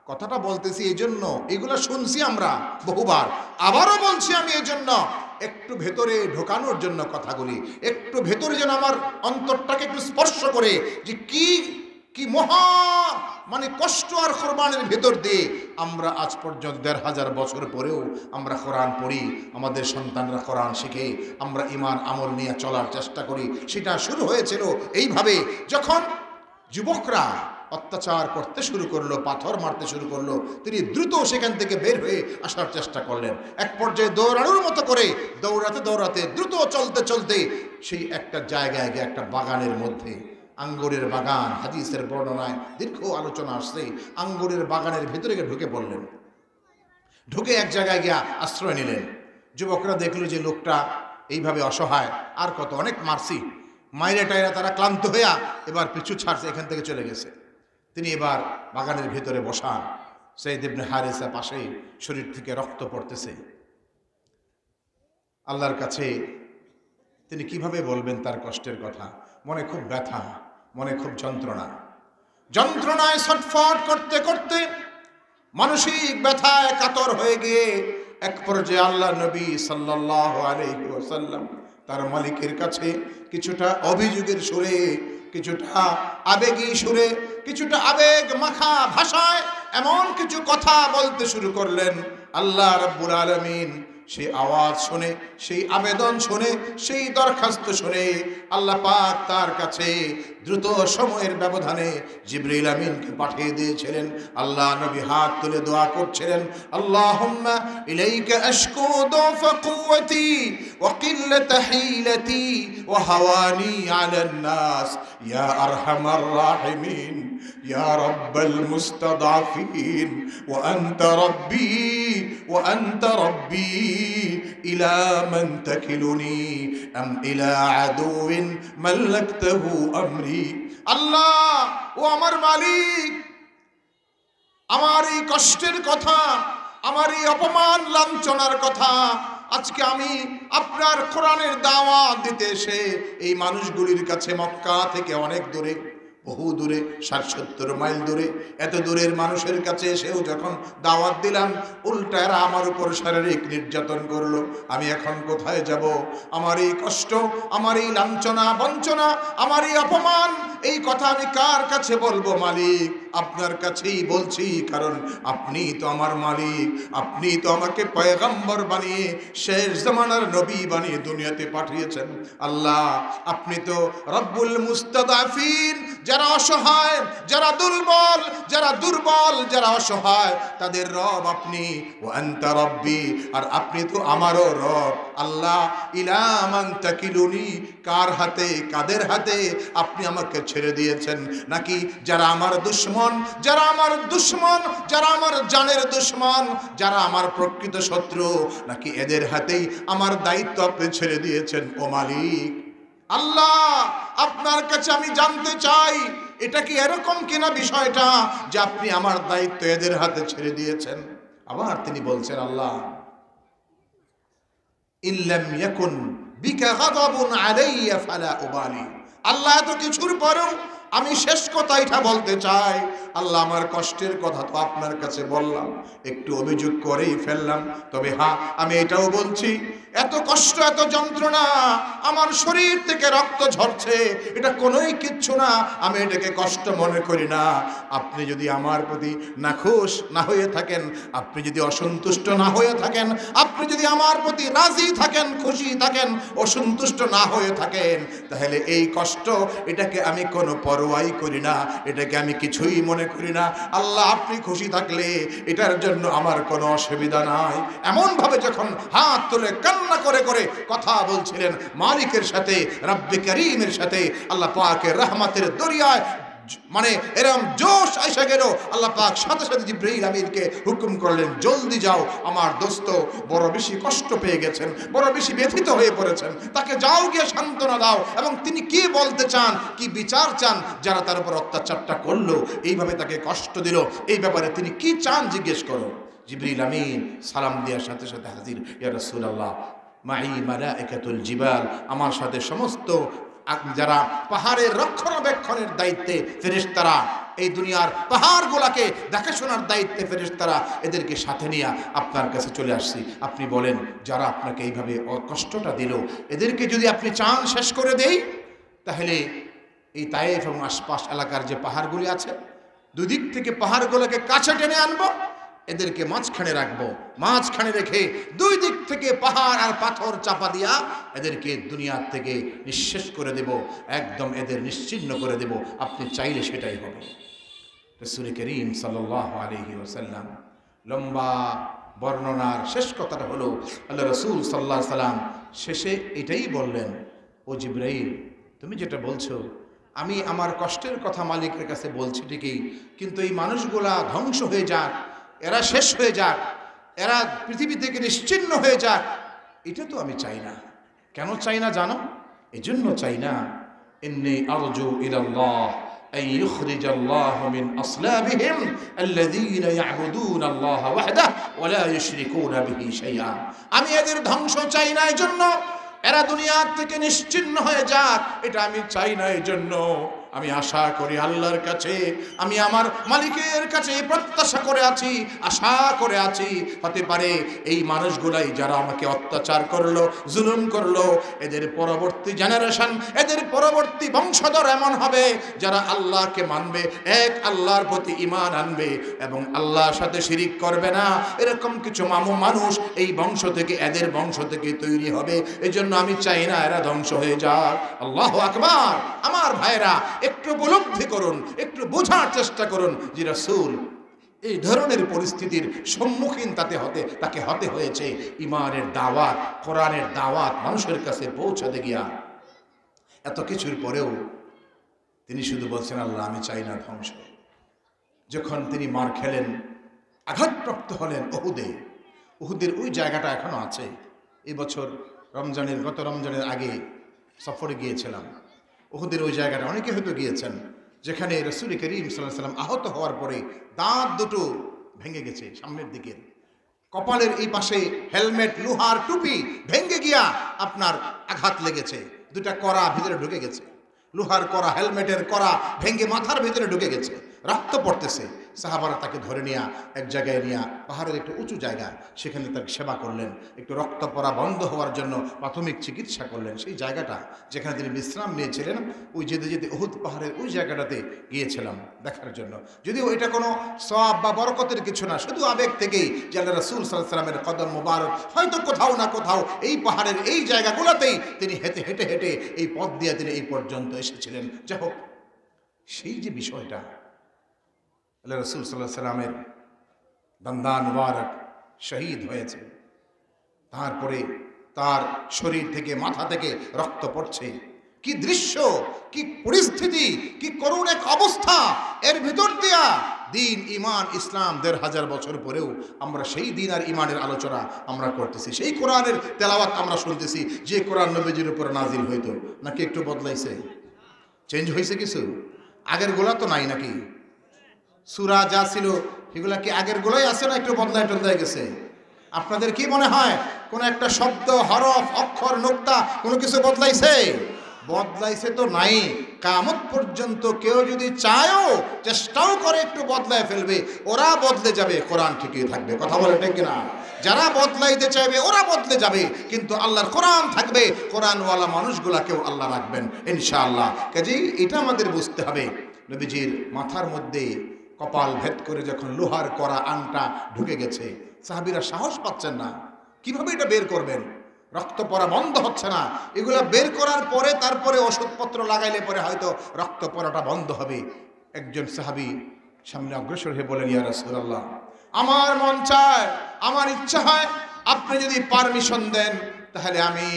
কথাটা বলতেছি এই জন্য, এগুলো শুনছি আমরা বহুবার, আবারও বলছি আমি এই জন্য, একটু ভেতরে ঢোকানোর জন্য কথাগুলি, একটু ভেতরে যেন আমার অন্তরটাকে একটু স্পর্শ করে, যে কি কি মহা কষ্ট আর কোরবানের ভেতর দিয়ে আমরা আজ পর্যন্ত ১৫০০ বছর পরেও আমরা কোরআন পড়ি, আমাদের সন্তানরা কোরআন শিখে, আমরা ঈমান আমল নিয়ে চলার চেষ্টা করি। সেটা শুরু হয়েছিল এইভাবে, যখন যুবকরা অত্যাচার করতে শুরু করলো, পাথর মারতে শুরু করলো, তিনি দ্রুত সেখান থেকে বের হয়ে আসার চেষ্টা করলেন। এক পর্যায়ে দৌড়ানোর মতো করে দৌড়াতে দৌড়াতে দ্রুত চলতে চলতে সেই একটা জায়গায় গিয়ে, একটা বাগানের মধ্যে, আঙ্গুরের বাগান, হাদিসের বর্ণনায় দীর্ঘ আলোচনা আসছে, আঙ্গুরের বাগানের ভিতরে গিয়ে ঢুকে পড়লেন। ঢুকে এক জায়গায় গিয়ে আশ্রয় নিলেন। যুবকরা দেখলো যে লোকটা এইভাবে অসহায়, আর কত, অনেক মারছি, মাইরে টাইরা তারা ক্লান্ত হইয়া এবার পিছু ছাড়ছে, এখান থেকে চলে গেছে। তিনি এবার বাগানের ভিতরে বসান, যায়েদ ইবনে হারিসা পাশেই, শরীর থেকে রক্ত পড়তেছে। আল্লাহর কাছে তিনি কিভাবে বলবেন তার কষ্টের কথা? মনে খুব ব্যথা, মনে খুব যন্ত্রণা, যন্ত্রণায় ছটফট করতে করতে, মানসিক ব্যথায় কাতর হয়ে গিয়ে এক পর্যায়ে আল্লাহ নবী সাল্লাল্লাহু আলাইহি ওয়াসাল্লাম তার মালিকের কাছে কিছুটা অভিযোগের সুরে, কিছুটা আবেগী সুরে, কিছুটা আবেগ মাখা ভাষায় এমন কিছু কথা বলতে শুরু করলেন। আল্লাহ রাব্বুল আলামিন সেই আওয়াজ শুনে, সেই আবেদন শুনে, সেই দরখাস্ত শুনে আল্লাহ পাক তার কাছে দ্রুত সময়ের ব্যবধানে জিবরিল আমিনকে পাঠিয়ে দিয়েছিলেন। আল্লাহ নবী হাত তুলে দোয়া করছিলেন, আল্লাহুম্মা ইলাইকা আশকু দুফা কুওয়াতি ওয়া কিল্লাতা হিলাতি ওয়া হাওয়ানি আলান নাস ইয়া আরহামার রাহিমিন ইয়া রাব্বাল মুস্তাদাফিন ওয়া আনতা রাব্বি ইলা মান তাকিলুনি আম ইলা আদুইন মাল্লাকতাহু আমরি। আল্লাহ, ও আমার মালিক, আমার এই কষ্টের কথা, আমার এই অপমান লাঞ্ছনার কথা আজকে আমি আপনার কোরআনের দাওয়াত দিতে এসে এই মানুষগুলির কাছে মক্কা থেকে অনেক দূরে, বহু দূরে, ৬০-৭০ মাইল দূরে, এত দূরের মানুষের কাছে এসেও যখন দাওয়াত দিলাম, উল্টা এরা আমার উপর শারীরিক নির্যাতন করলো। আমি এখন কোথায় যাব? আমার এই কষ্ট, আমার এই লাঞ্ছনা বঞ্চনা, আমার এই অপমান, এই কথা আমি কার কাছে বলবো? মালিক, আপনার কাছেই বলছি, কারণ আপনি তো আমার মালিক। আপনি তো আমাকে পয়গম্বর বানিয়ে, শেষ জামানার নবী বানিয়ে দুনিয়াতে পাঠিয়েছেন। আল্লাহ, আপনি তো রব্বুল মুস্তাদাফিন, যারা অসহায়, যারা দুর্বল, যারা অসহায়, তাদের রব আপনি। ওয়া আনতা রাব্বি, আর আপনি তো আমারও রব। আল্লাহ, ইলা মান তাকিলুনি, কার হাতে, কাদের হাতে আপনি আমাকে ছেড়ে দিয়েছেন? নাকি যারা আমার দুশমন, যারা আমার জানের দুশমন, যারা আমার প্রকৃত শত্রু, নাকি এদের হাতেই আমার দায়িত্ব আপনি ছেড়ে দিয়েছেন? ও মালিক, আল্লাহ, আপনার কাছে আমি জানতে চাই, এটা কি এরকম কিনা বিষয়টা যে আপনি আমার দায়িত্ব এদের হাতে ছেড়ে দিয়েছেন? আবার তিনি বলছেন, আল্লাহ, ইল্লাম ইয়াকুন বিকা গাদাবুন আলাইয়া ফালা উবালি। আল্লাহ, এত কিছুর পরেও আমি শেষ কথা এটা বলতে চাই, আল্লাহ, আমার কষ্টের কথা তো আপনার কাছে বললাম, একটু অভিযোগ করেই ফেললাম, তবে হ্যাঁ, আমি এটাও বলছি, এত কষ্ট, এত যন্ত্রণা, আমার শরীর থেকে রক্ত ঝরছে, এটা কোনোই কিচ্ছু না, আমি এটাকে কষ্ট মনে করি না। আপনি যদি আমার প্রতি নাখুশ না হয়ে থাকেন, আপনি যদি অসন্তুষ্ট না হয়ে থাকেন, আপনি যদি আমার প্রতি রাজি থাকেন, খুশি থাকেন, অসন্তুষ্ট না হয়ে থাকেন, তাহলে এই কষ্ট, এটাকে আমি কোনো পরোয়াই করি না, এটাকে আমি কিছুই মনে করি না। আল্লাহ, আপনি খুশি থাকলে এটার জন্য আমার কোনো অসুবিধা নাই। এমনভাবে যখন হাত তুলে কান্না করে করে কথা বলছিলেন মালিকের সাথে, রব্বে করিমের সাথে, আল্লাহ পাকের রহমতের দরিয়ায় মানে এরকম জোশ আইসা গেল। আল্লাহ পাক সাথে সাথে জিবরাইল আমিনকে হুকুম করলেন, জলদি যাও, আমার দোস্ত বড় বেশি কষ্ট পেয়ে গেছেন, বড় বেশি ব্যথিত হয়ে পড়েছেন, তাকে যাও গিয়ে সান্ত্বনা দাও, এবং তিনি কি বলতে চান, কি বিচার চান, যারা তার উপর অত্যাচারটা করলো, এইভাবে তাকে কষ্ট দিল, এই ব্যাপারে তিনি কি চান জিজ্ঞেস করো। জিবরাইল আমিন সালাম দেওয়ার সাথে সাথে হাজির, ইয়া রাসূলুল্লাহ, মাই মালাইকাতুল জিবাল, আমার সাথে সমস্ত যারা পাহাড়ের রক্ষণাবেক্ষণের দায়িত্বে ফেরেশতারা, এই দুনিয়ার পাহাড়গুলোকে দেখাশোনার দায়িত্বে ফেরেশতারা, এদেরকে সাথে নিয়ে আপনার কাছে চলে আসছি। আপনি বলেন, যারা আপনাকে এইভাবে কষ্টটা দিল, এদেরকে যদি আপনি চান শেষ করে দেই, তাহলে এই তায়েফ এবং আশপাশ এলাকার যে পাহাড়গুলি আছে, দুদিক থেকে পাহাড়গুলোকে কাছে টেনে আনবো, এদেরকে মাঝখানে রাখবো, মাঝখানে রেখে দুই দিক থেকে পাহাড় আর পাথর চাপা দিয়া এদেরকে দুনিয়ার থেকে নিঃশেষ করে দেব, একদম এদের নিশ্চিহ্ন করে দেব। আপনি চাইলে সেটাই হবে। রাসূল করিম সাল্লাল্লাহু আলাইহি ওয়াসাল্লাম লম্বা বর্ণনার শেষ কথাটা হলো, আল্লাহ রাসূল সাল্লাল্লাহু আলাইহি সাল্লাম শেষে এটাই বললেন, ও জিবরাইল, তুমি যেটা বলছো, আমি আমার কষ্টের কথা মালিকের কাছে বলছি ঠিকই, কিন্তু এই মানুষগুলা ধ্বংস হয়ে যাক, এরা শেষ হয়ে যাক, এরা পৃথিবী থেকে নিশ্চিহ্ন হয়ে যাক, এটা তো আমি চাই না। কেন চাই না জানো? এই জন্য চাই না, ইন্নী আরজু ইলাল্লাহ আন ইখরিজাল্লাহু মিন আসলাবিহিম আল্লাযীনা ইয়াবুদুনা আল্লাহ ওয়াহদাহু ওয়া লা ইউশরিকুনা বিহি শাইআ। আমি এদের ধ্বংস চাই না, এই জন্য এরা দুনিয়া থেকে নিশ্চিহ্ন হয়ে যাক, এটা আমি চাই না, এই জন্য আমি আশা করি আল্লাহর কাছে, আমি আমার মালিকের কাছে প্রত্যাশা করে আছি, আশা করে আছি, হতে পারে এই মানুষগুলাই যারা আমাকে অত্যাচার করলো, জুলুম করলো, এদের পরবর্তী জেনারেশন, এদের পরবর্তী বংশধর এমন হবে যারা আল্লাহকে মানবে, এক আল্লাহর প্রতি ঈমান আনবে এবং আল্লাহর সাথে শিরিক করবে না। এরকম কিছু মানুষ এই বংশ থেকে, এদের বংশ থেকে তৈরি হবে। এজন্য আমি চাই না এরা ধ্বংস হয়ে যাক। আল্লাহু আকবার। আমার ভাইরা, একটু উপলব্ধি করুন, একটু বোঝার চেষ্টা করুন যে রাসূল এই ধরনের পরিস্থিতির সম্মুখীন তাকে হতে হয়েছে। ঈমানের দাওয়াত, কোরআনের দাওয়াত মানুষের কাছে পৌঁছাতে গিয়া এত কিছুর পরেও তিনি শুধু বলছেন, আল্লাহ আমি চাই না ধ্বংস। যখন তিনি মার খেলেন, আঘাতপ্রাপ্ত হলেন উহুদের ওই জায়গাটা এখনো আছে। এই বছর গত রমজানের আগে সফরে গিয়েছিলাম। উহুদের ওই জায়গাটা অনেকে হয়তো গিয়েছেন, যেখানে রাসূল করিম সাল্লাল্লাহু আলাইহি ওয়াসাল্লাম আহত হওয়ার পরে দাঁত দুটো ভেঙে গেছে সামনের দিকে, কপালের এই পাশে হেলমেট, লোহার টুপি ভেঙে গিয়া আপনার আঘাত লেগেছে, দুটা কড়া ভিতরে ঢুকে গেছে, লোহার কড়া, হেলমেটের কড়া ভেঙে মাথার ভিতরে ঢুকে গেছে, রক্ত পড়তেছে। সাহাবারা তাকে ধরে নিয়ে এক জায়গায় নিয়ে, পাহাড়ের একটু উঁচু জায়গা, সেখানে তাকে সেবা করলেন, একটু রক্ত পড়া বন্ধ হওয়ার জন্য প্রাথমিক চিকিৎসা করলেন। সেই জায়গাটা যেখানে তিনি বিশ্রাম নিয়েছিলেন, ওই যেতে যেতে উহুদ পাহাড়ের ওই জায়গাটাতে গিয়েছিলাম দেখার জন্য। যদিও এটা কোনো সওয়াব বা বরকতের কিছু না, শুধু আবেগ থেকেই যে আল্লাহ রাসূল সাল্লাল্লাহু আলাইহি ওয়াসাল্লামের কদম মোবারক হয়তো কোথাও না কোথাও এই পাহাড়ের এই জায়গাগুলোতেই তিনি হেঁটে হেঁটে এই পথ দিয়ে তিনি এই পর্যন্ত এসেছিলেন। যাই হোক, সেই যে বিষয়টা, আল্লাহ রাসূল সাল্লাল্লাহু আলাইহি ওয়াসাল্লামের দন্দান মুবারক শহীদ হয়েছে, তারপরে তার শরীর থেকে, মাথা থেকে রক্ত পড়ছে। কি দৃশ্য, কি পরিস্থিতি, কি করুণ এক অবস্থা! এর ভিতর দিয়া দিন, ইমান, ইসলাম ১৫০০ বছর পরেও আমরা সেই দিন আর ইমানের আলোচনা আমরা করতেছি, সেই কোরআনের তেলাওয়াত আমরা শুনতেছি, যে কোরআন নবীজির উপর নাজিল হইতো। নাকি একটু বদলাইছে, চেঞ্জ হয়েছে কিছু? আগের গোলা তো নাই নাকি? সূরা যা ছিল এগুলা কি আগের গোলাই আছে, না একটু বদলায় টদলায় গেছে? আপনাদের কি মনে হয় কোন একটা শব্দ, হরফ, অক্ষর, নোক্তা কোনো কিছু বদলাইছে? বদলাইছে তো নাই। কিয়ামত পর্যন্ত কেউ যদি চায়ও, চেষ্টাও করে একটু বদলায় ফেলবে, ওরা বদলে যাবে, কোরআন ঠিকই থাকবে। কথা বলে ঠিক কিনা? যারা বদলাইতে চাইবে ওরা বদলে যাবে, কিন্তু আল্লাহর কোরআন থাকবে, কোরআনওয়ালা মানুষগুলাকেও আল্লাহ রাখবেন ইনশাআল্লাহ। কাজেই এটা আমাদের বুঝতে হবে। নবীজির মাথার মধ্যে কপাল ভেদ করে যখন লোহার কড়া আংটা ঢুকে গেছে, সাহাবীরা সাহস পাচ্ছেন না, কিভাবে এটা বের করবেন? রক্ত পড়া বন্ধ হচ্ছে না। এগুলা বের করার পরে তারপরে ওষুধপত্র লাগাইলে পরে হয়তো রক্ত পড়াটা বন্ধ হবে। একজন সাহাবী সামনে অগ্রসর হয়ে বলেন, ইয়া রাসূলুল্লাহ, আমার মন চায়, আমার ইচ্ছা হয়, আপনি যদি পারমিশন দেন তাহলে আমি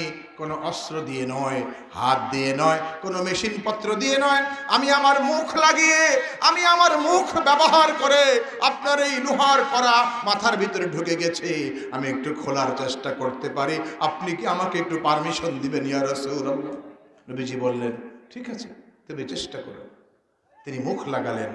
কোনো অস্ত্র দিয়ে নয়, হাত দিয়ে নয়, কোনো মেশিনপত্র দিয়ে নয়, আমি আমার মুখ লাগিয়ে, আমি আমার মুখ ব্যবহার করে আপনার এই লোহার করা মাথার ভিতরে ঢুকে গেছে, আমি একটু খোলার চেষ্টা করতে পারি, আপনি কি আমাকে একটু পারমিশন দিবেন ইয়া রাসূলুল্লাহ? নবীজি বললেন, ঠিক আছে, তবে চেষ্টা করুন। তিনি মুখ লাগালেন,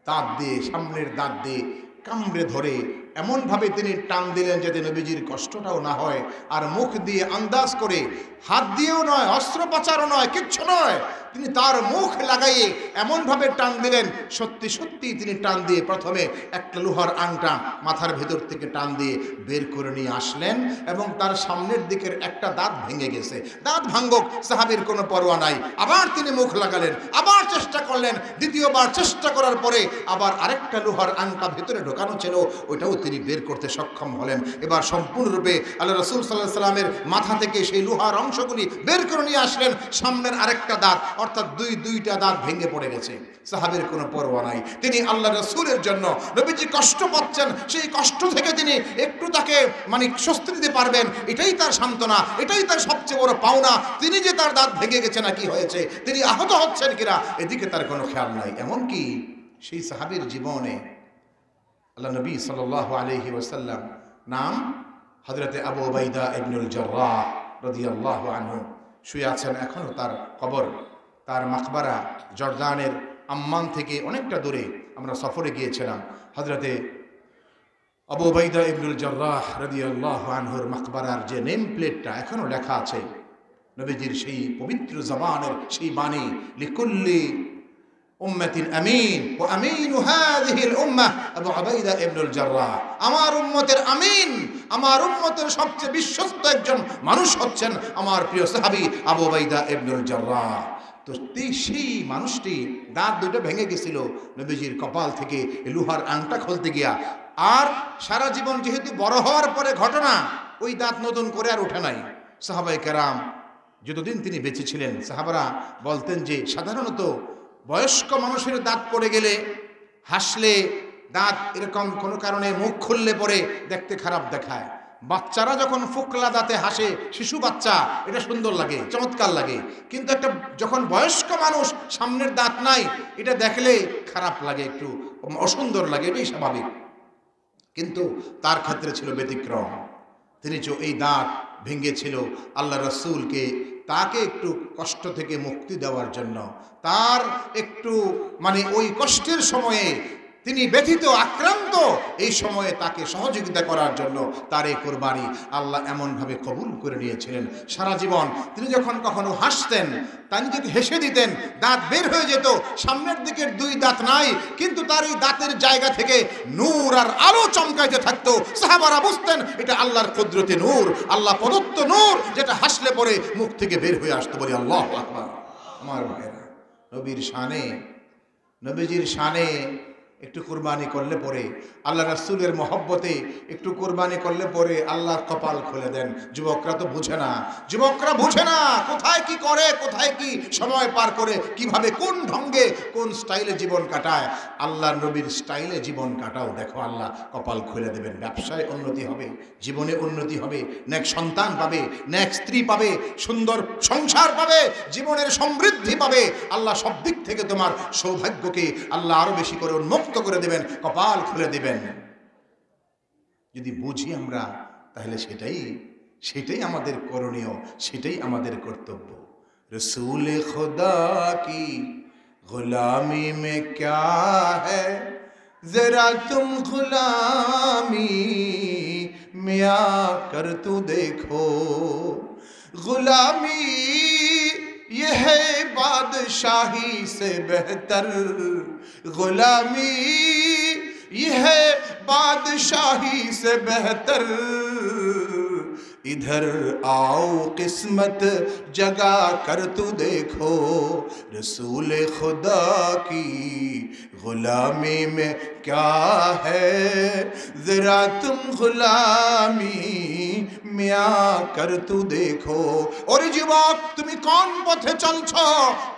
দাঁত দিয়ে, সামনের দাঁত দিয়ে কামড়ে ধরে এমনভাবে তিনি টান দিলেন যাতে নবীজির কষ্টটাও না হয়, আর মুখ দিয়ে আন্দাজ করে, হাত দিয়েও নয়, অস্ত্রোপচারও নয়, কিচ্ছু নয়, তিনি তার মুখ লাগাইয়ে এমনভাবে টান দিলেন, সত্যি সত্যি তিনি টান দিয়ে প্রথমে একটা লোহার আংটা মাথার ভেতর থেকে টান দিয়ে বের করে নিয়ে আসলেন, এবং তার সামনের দিকের একটা দাঁত ভেঙে গেছে। দাঁত ভাঙ্গক, সাহাবীর কোনো পরোয়া নাই। আবার তিনি মুখ লাগালেন, আবার চেষ্টা করলেন, দ্বিতীয়বার চেষ্টা করার পরে আবার আরেকটা লোহার আংটা ভেতরে ঢোকানো ছিল, ওইটাও তিনি বের করতে সক্ষম হলেন। এবার সম্পূর্ণরূপে আল্লাহ রাসূল সাল্লাল্লাহু আলাইহি সাল্লামের মাথা থেকে সেই লোহার অংশগুলি বের করে নিয়ে আসলেন। সামনের আরেকটা দাঁত, অর্থাৎ দুইটা দাঁত ভেঙে পড়ে গেছে। সাহাবীর কোনো পরোয়া নাই। তিনি আল্লাহ রাসূলের জন্য, নবীজি কষ্ট পাচ্ছেন, সেই কষ্ট থেকে তিনি একটু তাকে স্বস্তি দিতে পারবেন, এটাই তার সান্ত্বনা, এটাই তার সবচেয়ে বড় পাওনা। তিনি যে তার দাঁত ভেঙে গেছে না কি হয়েছে, তিনি আহত হচ্ছেন কিনা, এদিকে তার কোনো খেয়াল নাই। এমনকি সেই সাহাবীর জীবনে আল্লাহ নবী সাল্লাল্লাহু আলাইহি ওয়াসাল্লাম নাম হযরতে আবু উবাইদা ইবনুল জাররাহ রাদিয়াল্লাহু আনহু শুয়ে আছেন। এখনো তার কবর, তার মাকবারা জর্দানের আম্মান থেকে অনেকটা দূরে। আমরা সফরে গিয়েছিলাম। হযরতে আবু উবাইদা ইবনুল জাররাহ রাদিয়াল্লাহু আনহুর মাকবারার যে নেম প্লেটটা এখনো লেখা আছে, নবীজির সেই পবিত্র জবানের সেই বাণী, লিকুল্লি উম্মাতিন আমিন ওয়া আমিনু হাযিহিল উম্মাহ আবু উবাইদা ইবনুল জাররাহ। আমার উম্মতের আমিন, আমার উম্মতের সবচেয়ে বিশ্বস্ত একজন মানুষ হচ্ছেন আমার প্রিয় সাহাবী আবু উবাইদা ইবনুল জাররাহ। তো সেই মানুষটি দাঁত দুটো ভেঙে গেছিল নবীজির কপাল থেকে লোহার আংটা খুলতে গিয়া। আর সারা জীবন যেহেতু বড় হওয়ার পরে ঘটনা, ওই দাঁত নতুন করে আর ওঠে নাই। সাহাবায়ে কেরাম যতদিন তিনি বেঁচে ছিলেন, সাহাবারা বলতেন যে সাধারণত বয়স্ক মানুষের দাঁত পড়ে গেলে, হাসলে দাঁত এরকম কোনো কারণে মুখ খুললে পরে দেখতে খারাপ দেখায়। বাচ্চারা যখন ফুকলা দাঁতে হাসে, শিশু বাচ্চা, এটা সুন্দর লাগে, চমৎকার লাগে। কিন্তু একটা যখন বয়স্ক মানুষ সামনের দাঁত নাই, এটা দেখলে খারাপ লাগে, একটু অসুন্দর লাগে, এটাই স্বাভাবিক। কিন্তু তার ক্ষেত্রে ছিল ব্যতিক্রম। তিনি যে এই দাঁত ভেঙেছিল আল্লাহ রসুলকে, তাকে একটু কষ্ট থেকে মুক্তি দেওয়ার জন্য, তার একটু ওই কষ্টের সময়ে তিনি ব্যথিত, আক্রান্ত, এই সময়ে তাকে সহযোগিতা করার জন্য তার এই কোরবানি আল্লাহ এমনভাবে কবুল করে নিয়েছিলেন। সারা জীবন তিনি যখন কখনো হাসতেন, তিনি যদি হেসে দিতেন, দাঁত বের হয়ে যেত, সামনের দিকের দুই দাঁত নাই, কিন্তু তার এই দাঁতের জায়গা থেকে নূর আর আলো চমকাইতে থাকতো। সাহাবারা বুঝতেন এটা আল্লাহর কুদরতে নূর, আল্লাহ প্রদত্ত নূর, যেটা হাসলে পরে মুখ থেকে বের হয়ে আসতো। বলি আল্লাহু আকবার। আমার ভাইরা, নবীর শানে, নবীজির শানে একটু কুরবানি করলে পরে, আল্লাহ রাসূলের মহব্বতে একটু কুরবানি করলে পরে আল্লাহর কপাল খুলে দেন। যুবকরা তো বুঝে না, যুবকরা বুঝে না কোথায় কি করে, কোথায় কি সময় পার করে, কিভাবে কোন ঢঙ্গে কোন স্টাইলে জীবন কাটায়। আল্লাহ নবীর স্টাইলে জীবন কাটাও, দেখো আল্লাহ কপাল খুলে দেবেন। ব্যবসায় উন্নতি হবে, জীবনে উন্নতি হবে, নেক সন্তান পাবে, নেক স্ত্রী পাবে, সুন্দর সংসার পাবে, জীবনের সমৃদ্ধি পাবে। আল্লাহ সব দিক থেকে তোমার সৌভাগ্যকে আল্লাহ আরো বেশি করে উন্মুক্ত করে দেবেন, কপাল খুলে দেবেন। যদি বুঝি আমরা, তাহলে সেটাই আমাদের করণীয়, সেটাই আমাদের কর্তব্য। রসূল খুদা কি গুলামি মে ক্যা হ্যায়, জরা তুম গুলামি মিয়া কর তু দেখো, गुलामी ये है बादशाही से बेहतर, गुलामी ये है बादशाही से बेहतर, इधर आओ किस्मत जगा कर तू देखो, रसूल खुदा की गुलामी में क्या है, जरा तुम गुलामी মিয়া কর তু দেখো। ওরে যুবক, তুমি কোন পথে চলছো,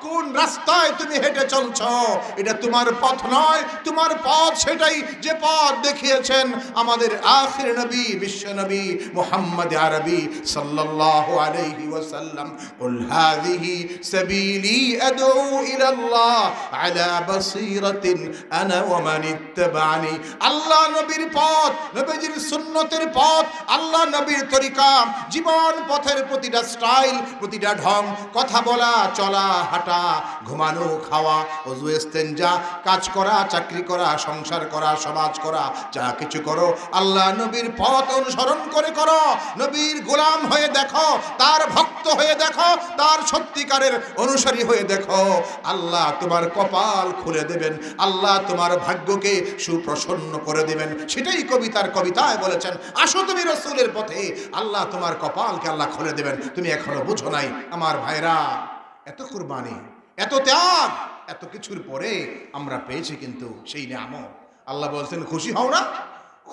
কোন রাস্তায় তুমি হেঁটে চলছো, এটা তোমার পথ নয়, তোমার পথ সেটাই যে পথ দেখিয়েছেন আমাদের আখির নবী, বিশ্ব নবী মুহাম্মদ আরবি সাল্লাল্লাহু আলাইহি ওয়াসাল্লাম। কুল হাযিহি সাবিলি আদউ ইলাল্লাহ আলা বাসীরাতিন আনা ওয়া মান ইত্তাবানি। আল্লাহ নবীর পথ, নবীজির সুন্নতের পথ, আল্লাহ নবীর তরিকা, জীবন পথের প্রতিটা স্টাইল, প্রতিটা ঢং, কথা বলা, চলা, হাঁটা, ঘুমানো, খাওয়া, ওযু ইস্তেনজা, কাজ করা, চাকরি করা, সংসার করা, সমাজ করা, যা কিছু করো আল্লাহ নবীর পথ অনুসরণ করে করো। নবীর গোলাম হয়ে দেখো, তার ভক্ত হয়ে দেখো, তার সত্যিকারের অনুসারী হয়ে দেখো। আল্লাহ তোমার কপাল খুলে দেবেন, আল্লাহ তোমার ভাগ্যকে সুপ্রসন্ন করে দেবেন। সেটাই কবিতায় বলেছেন, আসো তুমি রাসূলের পথে, আল্লাহ তোমার কপালকে আল্লাহ খুলে দেবেন। তুমি এখনো বুঝো নাই আমার ভাইরা, এত কুরবানি, এত ত্যাগ, এত কিছুর পরে আমরা পেয়েছি কিন্তু সেই নিয়ামত। আল্লাহ বলছেন খুশি হও না,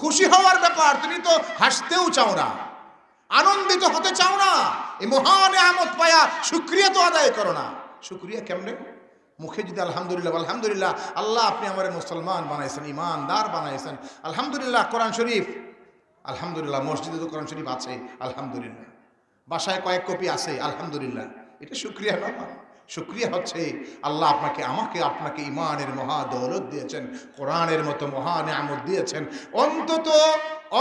খুশি হওয়ার ব্যাপার, তুমি তো হাসতেও চাও না, আনন্দিত হতে চাও না, এই মহান নিয়ামত পায়া শুকরিয়া তো আদায় করো না। শুকরিয়া কেমনে? মুখে যদি আলহামদুলিল্লাহ, আলহামদুলিল্লাহ আল্লাহ আপনি আমার মুসলমান বানাইছেন, ইমানদার বানাইছেন, আলহামদুলিল্লাহ। কোরআন শরীফ, আলহামদুলিল্লাহ, মসজিদে তো কোরআন শরীফ আছে, আলহামদুলিল্লাহ, বাসায় কয়েক কপি আছে, আলহামদুলিল্লাহ। এটা শুকরিয়া নয়, শুকরিয়া হচ্ছে আল্লাহ আপনাকে ইমানের মহা দৌলত দিয়েছেন, কোরআনের মতো মহা নিয়ামত দিয়েছেন।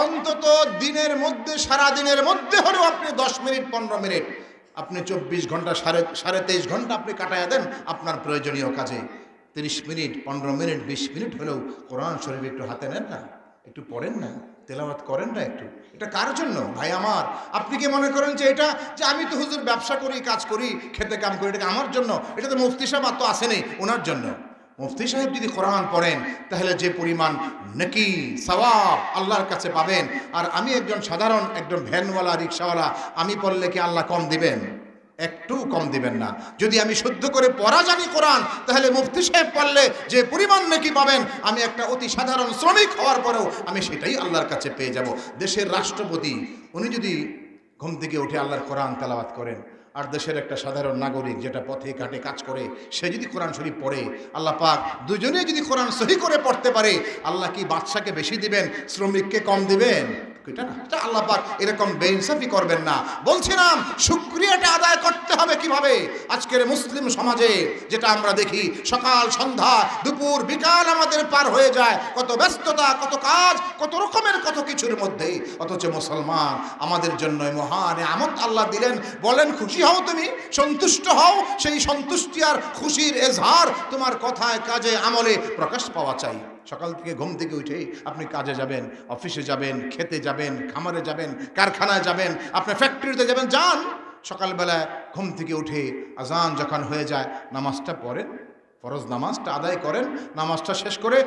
অন্তত দিনের মধ্যে, সারা দিনের মধ্যে হলেও আপনি 10 মিনিট 15 মিনিট, আপনি 24 ঘন্টা, সাড়ে 23 ঘন্টা আপনি কাটাইয়া দেন আপনার প্রয়োজনীয় কাজে। 30 মিনিট 15 মিনিট 20 মিনিট হলেও কোরআন শরীফ একটু হাতে নেন না, একটু পড়েন না, তেলাওয়াত করেন না একটু। এটা কার জন্য ভাই আমার? আপনি কি মনে করেন যে এটা যে আমি তো হুজুর ব্যবসা করি, কাজ করি, খেতে কাম করি, এটা আমার জন্য? এটা তো মুফতি সাহেব তো আসেনি, ওনার জন্য। মুফতি সাহেব যদি কোরআন পড়েন তাহলে যে পরিমাণ নেকি সওয়াব আল্লাহর কাছে পাবেন, আর আমি একজন সাধারণ একজন ভ্যানওয়ালা রিক্সাওয়ালা, আমি পড়লে কি আল্লাহ কম দিবেন? একটু কম দিবেন না। যদি আমি শুদ্ধ করে পড়া জানি কোরআন, তাহলে মুফতি সাহেব পড়লে যে পরিমাণ নেকি পাবেন, আমি একটা অতি সাধারণ শ্রমিক হওয়ার পরেও আমি সেটাই আল্লাহর কাছে পেয়ে যাব। দেশের রাষ্ট্রপতি উনি যদি ঘুম থেকে উঠে আল্লাহর কোরআন তেলাওয়াত করেন, আর দেশের একটা সাধারণ নাগরিক যেটা পথে ঘাটে কাজ করে সে যদি কোরআন শরীফ পড়ে, আল্লাহ পাক দুজনে যদি কোরআন সহি করে পড়তে পারে, আল্লাহ কি বাদশাকে বেশি দিবেন, শ্রমিককে কম দিবেন? এটা না, এটা আল্লাহ পাক এরকম বেইনসাফি করবেন না। বলছিলাম শুকরিয়াটা আদায় করতে হবে কিভাবে? আজকের মুসলিম সমাজে যেটা আমরা দেখি, সকাল সন্ধ্যা দুপুর বিকাল আমাদের পার হয়ে যায়, কত ব্যস্ততা, কত কাজ, কত রকমের কত কিছুর মধ্যে, অথচ মুসলমান আমাদের জন্য মহান নিয়ামত আল্লাহ দিলেন। বলেন খুশি হও, তুমি সন্তুষ্ট হও, সেই সন্তুষ্টি আর খুশির এজহার তোমার কথায় কাজে আমলে প্রকাশ পাওয়া চাই। সকাল থেকে ঘুম থেকে উঠে আপনি কাজে যাবেন, অফিসে যাবেন, খেতে যাবেন, খামারে যাবেন, কারখানায় যাবেন, আপনার ফ্যাক্টরিতে যাবেন, যান। সকালবেলায় ঘুম থেকে উঠে আজান যখন হয়ে যায় নামাজটা পড়েন, ফরজ নামাজটা আদায় করেন, নামাজটা শেষ করে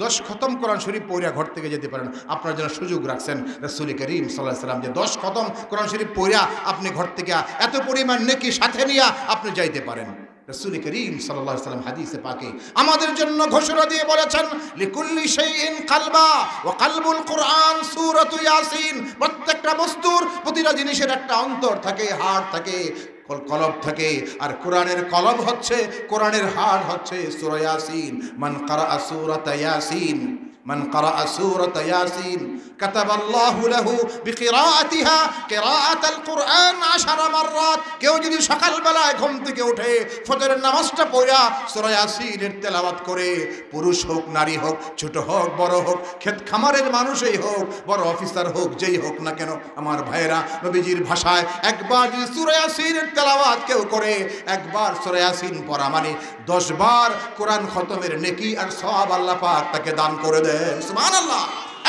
10 খতম কোরআন শরীফ পড়িয়া ঘর থেকে যেতে পারেন। আপনার জন্য সুযোগ রাখছেন রাসূল করিম সাল্লাল্লাহু আলাইহি ওয়াসাল্লাম, যে 10 খতম কোরআন শরীফ পড়িয়া আপনি ঘর থেকে এত পরিমাণ নেকি সাথে নিয়ে আপনি যাইতে পারেন। রাসূল করিম সাল্লাল্লাহু আলাইহি ওয়াসাল্লাম হাদিসে পাকে আমাদের জন্য ঘোষণা দিয়ে বলেছেন, লিকুল্লি শাইইন কালবা ওয়া কালবুল কুরআন সূরাতু ইয়াসিন। প্রত্যেকটা বস্তুর, প্রতিটা জিনিসের একটা অন্তর থাকে, হাড় থাকে, কলব থাকে, আর কোরআনের কলব হচ্ছে, কোরআনের হাড় হচ্ছে সূরা ইয়াসিন। মান ক্বারাআ সূরাতা ইয়াসিন, মান ক্বারাআ সূরাতা ইয়াসিন কাতাবাল্লাহু লাহু বিকিরাআতিহা কিরাআতাল কুরআন 10 মাররাত। কেউ যদি সকালবেলায় ঘুম থেকে উঠে ফজরের নামাজটা পড়া সূরা ইয়াসিনের তেলাওয়াত করে, পুরুষ হোক নারী হোক, ছোট হোক বড় হোক, ক্ষেত খামারের মানুষই হোক, বড় অফিসার হোক, যেই হোক না কেন, আমার ভাইয়েরা, নবীজির ভাষায় একবার যদি সূরা ইয়াসিনের তেলাওয়াত কেউ করে, একবার সূরা ইয়াসিন পড়া মানে 10 বার কোরআন খতমের নেকি আর সওয়াব আল্লাহ পাক তাকে দান করে দেন। সুবহানাল্লাহ!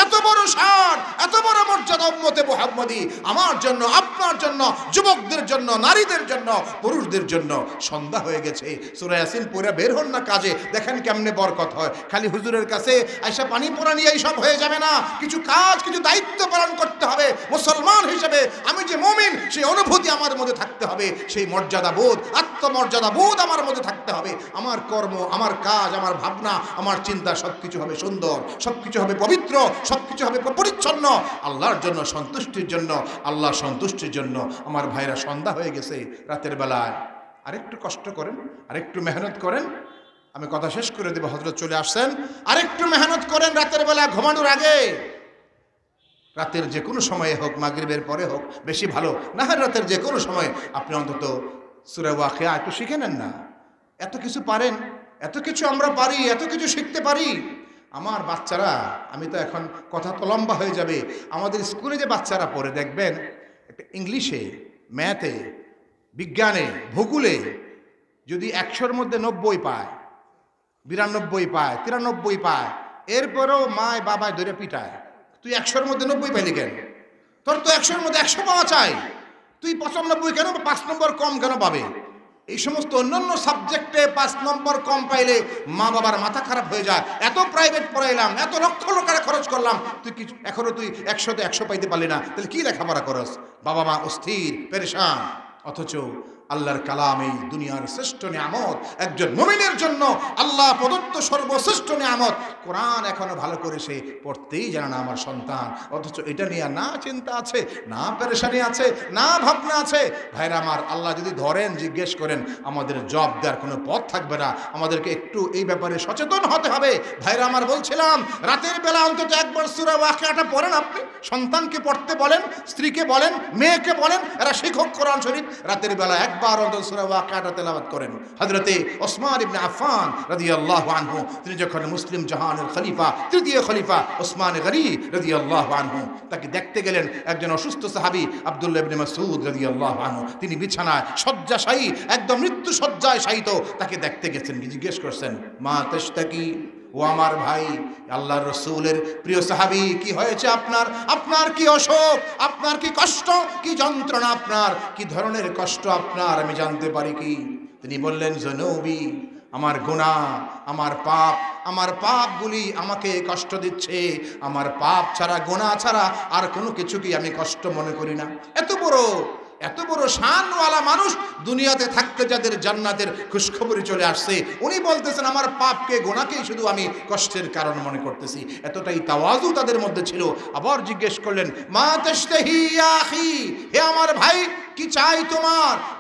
এত বড় শান, এত বড় মর্যাদা উম্মতে মুহাম্মদী আমার জন্য, আপনার জন্য, যুবকদের জন্য, নারীদের জন্য, পুরুষদের জন্য। সন্ধ্যা হয়ে গেছে, সূরা ইয়াসিন পড়ে বের হন না কাজে, দেখেন কেমনে বরকত হয়। খালি হুজুরের কাছে আইসা পানি পোড়া নিয়ে এইসব হয়ে যাবে না। কিছু কাজ, কিছু দায়িত্ব পালন করতে হবে। মুসলমান হিসেবে আমি যে মুমিন, সেই অনুভূতি আমার মধ্যে থাকতে হবে, সেই মর্যাদা বোধ, আত্মমর্যাদা বোধ আমার মধ্যে থাকতে হবে। আমার কর্ম, আমার কাজ, আমার ভাবনা, আমার চিন্তা সবকিছু হবে সুন্দর, সবকিছু হবে পবিত্র, সবকিছু হবে পরিচ্ছন্ন, আল্লাহর জন্য, সন্তুষ্টির জন্য, আল্লাহ সন্তুষ্টির জন্য। আমার ভাইরা, সন্ধ্যা হয়ে গেছে, রাতের বেলায় আরেকটু কষ্ট করেন, আরেকটু মেহনত করেন। আমি কথা শেষ করে দেব, হযরত চলে আসছেন। আরেকটু মেহনত করেন রাতের বেলা ঘুমানোর আগে, রাতের যে কোনো সময়ে হোক, মাগরিবের পরে হোক, বেশি ভালো না হয় রাতের যে কোনো সময় আপনি অন্তত সূরা ওয়াকিয়া একটু শিখে নেন না। এত কিছু পারেন, এত কিছু আমরা পারি, এত কিছু শিখতে পারি। আমার বাচ্চারা, আমি তো এখন কথা তো লম্বা হয়ে যাবে, আমাদের স্কুলে যে বাচ্চারা পড়ে দেখবেন, একটা ইংলিশে, ম্যাথে, বিজ্ঞানে, ভূগোলে যদি 100-র মধ্যে 90 পায়, 92 পায়, 93 পায়, এরপরেও মায় বাবায় ধরে পিটায়, তুই 100-র মধ্যে 90 পাইলি কেন? তোর তো 100-র মধ্যে 100 পাওয়া চাই, তুই 95 কেন, 5 নম্বর কম কেন পাবে? এই সমস্ত অন্যান্য সাবজেক্টে 5 নম্বর কম পাইলে মা বাবার মাথা খারাপ হয়ে যায়। এত প্রাইভেট পড়াইলাম, এত লক্ষ টাকা খরচ করলাম, তুই কিছু এখনো তুই 100-তে 100 পাইতে পারলি না, তাহলে কি লেখাপড়া করস? বাবা মা অস্থির, পেরেশান। অথচ আল্লাহর কালাম এই দুনিয়ার শ্রেষ্ঠ নিয়ামত, একজন মুমিনের জন্য আল্লাহ প্রদত্ত সর্বশ্রেষ্ঠ নিয়ামত। কোরআন এখনো ভালো করে সে পড়তেই জানে না আমার সন্তান, অথচ এটা নিয়ে না চিন্তা আছে, না পেরেশানি আছে, না ভাবনা আছে। ভাইরা আমার, আল্লাহ যদি ধরেন, জিজ্ঞেস করেন, আমাদের জব দেওয়ার কোনো পথ থাকবে না। আমাদেরকে একটু এই ব্যাপারে সচেতন হতে হবে। ভাইরা আমার, বলছিলাম রাতের বেলা অন্তত একবার সূরা ওয়াকিয়াটা পড়েন আপনি, সন্তানকে পড়তে বলেন, স্ত্রীকে বলেন, মেয়েকে বলেন, এরা শিক্ষক কোরআন শরীফ রাতের বেলা একবার অন্তত সূরা ওয়াকিয়াটা তেলাওয়াত করেন। হযরতে ওসমান ইবনে আফফান রাদিয়াল্লাহু আনহু, তিনি যখন মুসলিম জাহানের খলিফা, তৃতীয় খলিফা ওসমান গনি রাদিয়াল্লাহু আনহু, তাকে দেখতে গেলেন একজন অসুস্থ সাহাবী আব্দুল্লাহ ইবনে মাসউদ রাদিয়াল্লাহু আনহু। তিনি বিছানায় শয্যাশায়ী, একদম মৃত্যু শয্যায় শায়িত, তাকে দেখতে গেছেন। জিজ্ঞেস করছেন, মা তাশতাকি, ও আমার ভাই, আল্লাহর রাসূলের প্রিয় সাহাবী, কি হয়েছে আপনার? আপনার কি অসুখ? আপনার কি কষ্ট? কি যন্ত্রণা আপনার? কি ধরনের কষ্ট আপনার? আমি জানতে পারি কি? তিনি বললেন, জনবী, আমার গুনাহ, আমার পাপগুলি আমাকে কষ্ট দিচ্ছে। আমার পাপ ছাড়া, গুনাহ ছাড়া আর কোনো কিছুকে আমি কষ্ট মনে করি না। এত বড় শানওয়ালা মানুষ দুনিয়াতে থাকতে যাদের জান্নাতের খুশখবরি চলে আসছে, উনি বলতেছেন আমার পাপকে, গুনাহকেই শুধু আমি কষ্টের কারণ মনে করতেছি। এতটাই তাওয়াজু তাদের মধ্যে ছিল। আবার জিজ্ঞেস করলেন, মা তাশতাহি ইয়া আখি, হে আমার ভাই, কি চাই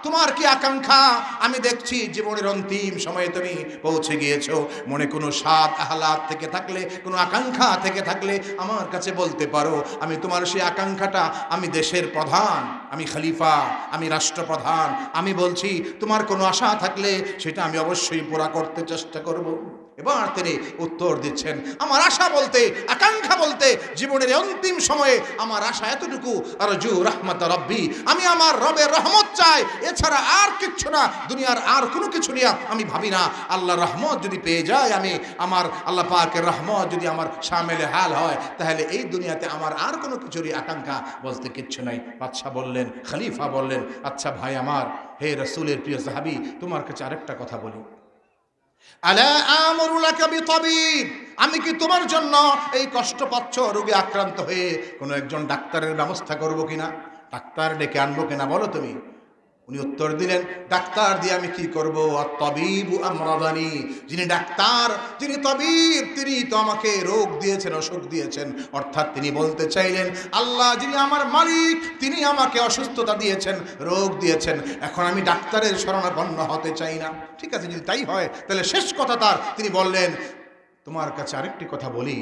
তোমার কি আকাঙ্ক্ষা? আমি দেখছি জীবনের অন্তিম সময়ে তুমি পৌঁছে গিয়েছো। মনে কোনো স্বাদ আহ্লাদ থেকে থাকলে, কোনো আকাঙ্ক্ষা থেকে থাকলে আমার কাছে বলতে পারো। আমি তোমার সেই আকাঙ্ক্ষাটা, আমি দেশের প্রধান, আমি খলিফা, আমি রাষ্ট্রপ্রধান, আমি বলছি তোমার কোনো আশা থাকলে সেটা আমি অবশ্যই পুরা করতে চেষ্টা করব। এবার তিনি উত্তর দিচ্ছেন, আমার আশা বলতে, আকাঙ্ক্ষা বলতে, জীবনের অন্তিম সময়ে আমার আশা এতটুকু, আরজু রাহমাত রাব্বি, আমি আমার রবের রহমত চাই, এছাড়া আর কিচ্ছু না। দুনিয়ার আর কোনো কিছু নিয়ে আমি ভাবি না। আল্লাহর রহমত যদি পেয়ে যাই আমি, আমার আল্লাহ পাকের রহমত যদি আমার শামিলে হাল হয়, তাহলে এই দুনিয়াতে আমার আর কোনো কিছুরই আকাঙ্ক্ষা বলতে কিচ্ছু নাই। বাদশা বললেন, খলিফা বললেন, আচ্ছা ভাই আমার, হে রাসূলের প্রিয় সাহাবী, তোমার কাছে আরেকটা কথা বলি। আলা আমরু লাকা বিতাবিব, আমি কি তোমার জন্য এই কষ্ট পাচ্ছ রোগে আক্রান্ত হয়ে কোনো একজন ডাক্তারের ব্যবস্থা করব কিনা, ডাক্তার ডেকে আনবো কিনা, বলো তুমি। উনি উত্তর দিলেন, ডাক্তার দিয়ে আমি কি করব? আত-তাবিবু আমরাদানি, যিনি ডাক্তার, যিনি তাবিব, তিনি তো আমাকে রোগ দিয়েছেন, অসুখ দিয়েছেন। অর্থাৎ তিনি বলতে চাইলেন, আল্লাহ যিনি আমার মালিক, তিনি আমাকে অসুস্থতা দিয়েছেন, রোগ দিয়েছেন। এখন আমি ডাক্তারের শরণাপন্ন হতে চাই না। ঠিক আছে, যদি তাই হয় তাহলে শেষ কথা তার, তিনি বললেন, তোমার কাছে আরেকটি কথা বলি,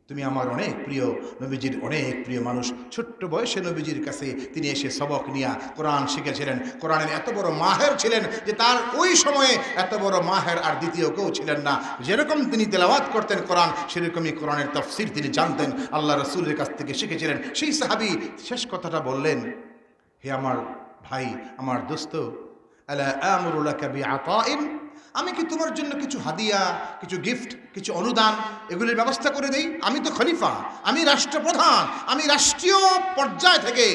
তুমি আমার অনেক প্রিয়, নবীজির অনেক প্রিয় মানুষ। ছোট্ট বয়সে নবীজির কাছে তিনি এসে সবক নিয়া কোরআন শিখেছিলেন। কোরআনের এত বড় মাহের ছিলেন যে তার ওই সময়ে এত বড় মাহের আর দ্বিতীয় কেউ ছিলেন না। যেরকম তিনি তেলাওয়াত করতেন কোরআন, সেরকমই কোরআনের তাফসীর তিনি জানতেন, আল্লাহ রাসূলের কাছ থেকে শিখেছিলেন। সেই সাহাবী শেষ কথাটা বললেন, হে আমার ভাই, আমার দোস্ত, আলা আমরু লাকা বিআতাইন, আমি কি তোমার জন্য কিছু হাদিয়া, কিছু গিফট, কিছু অনুদান, এগুলির ব্যবস্থা করে দেই? আমি তো খলিফা, আমি রাষ্ট্রপ্রধান, আমি রাষ্ট্রীয় পর্যায় থেকে,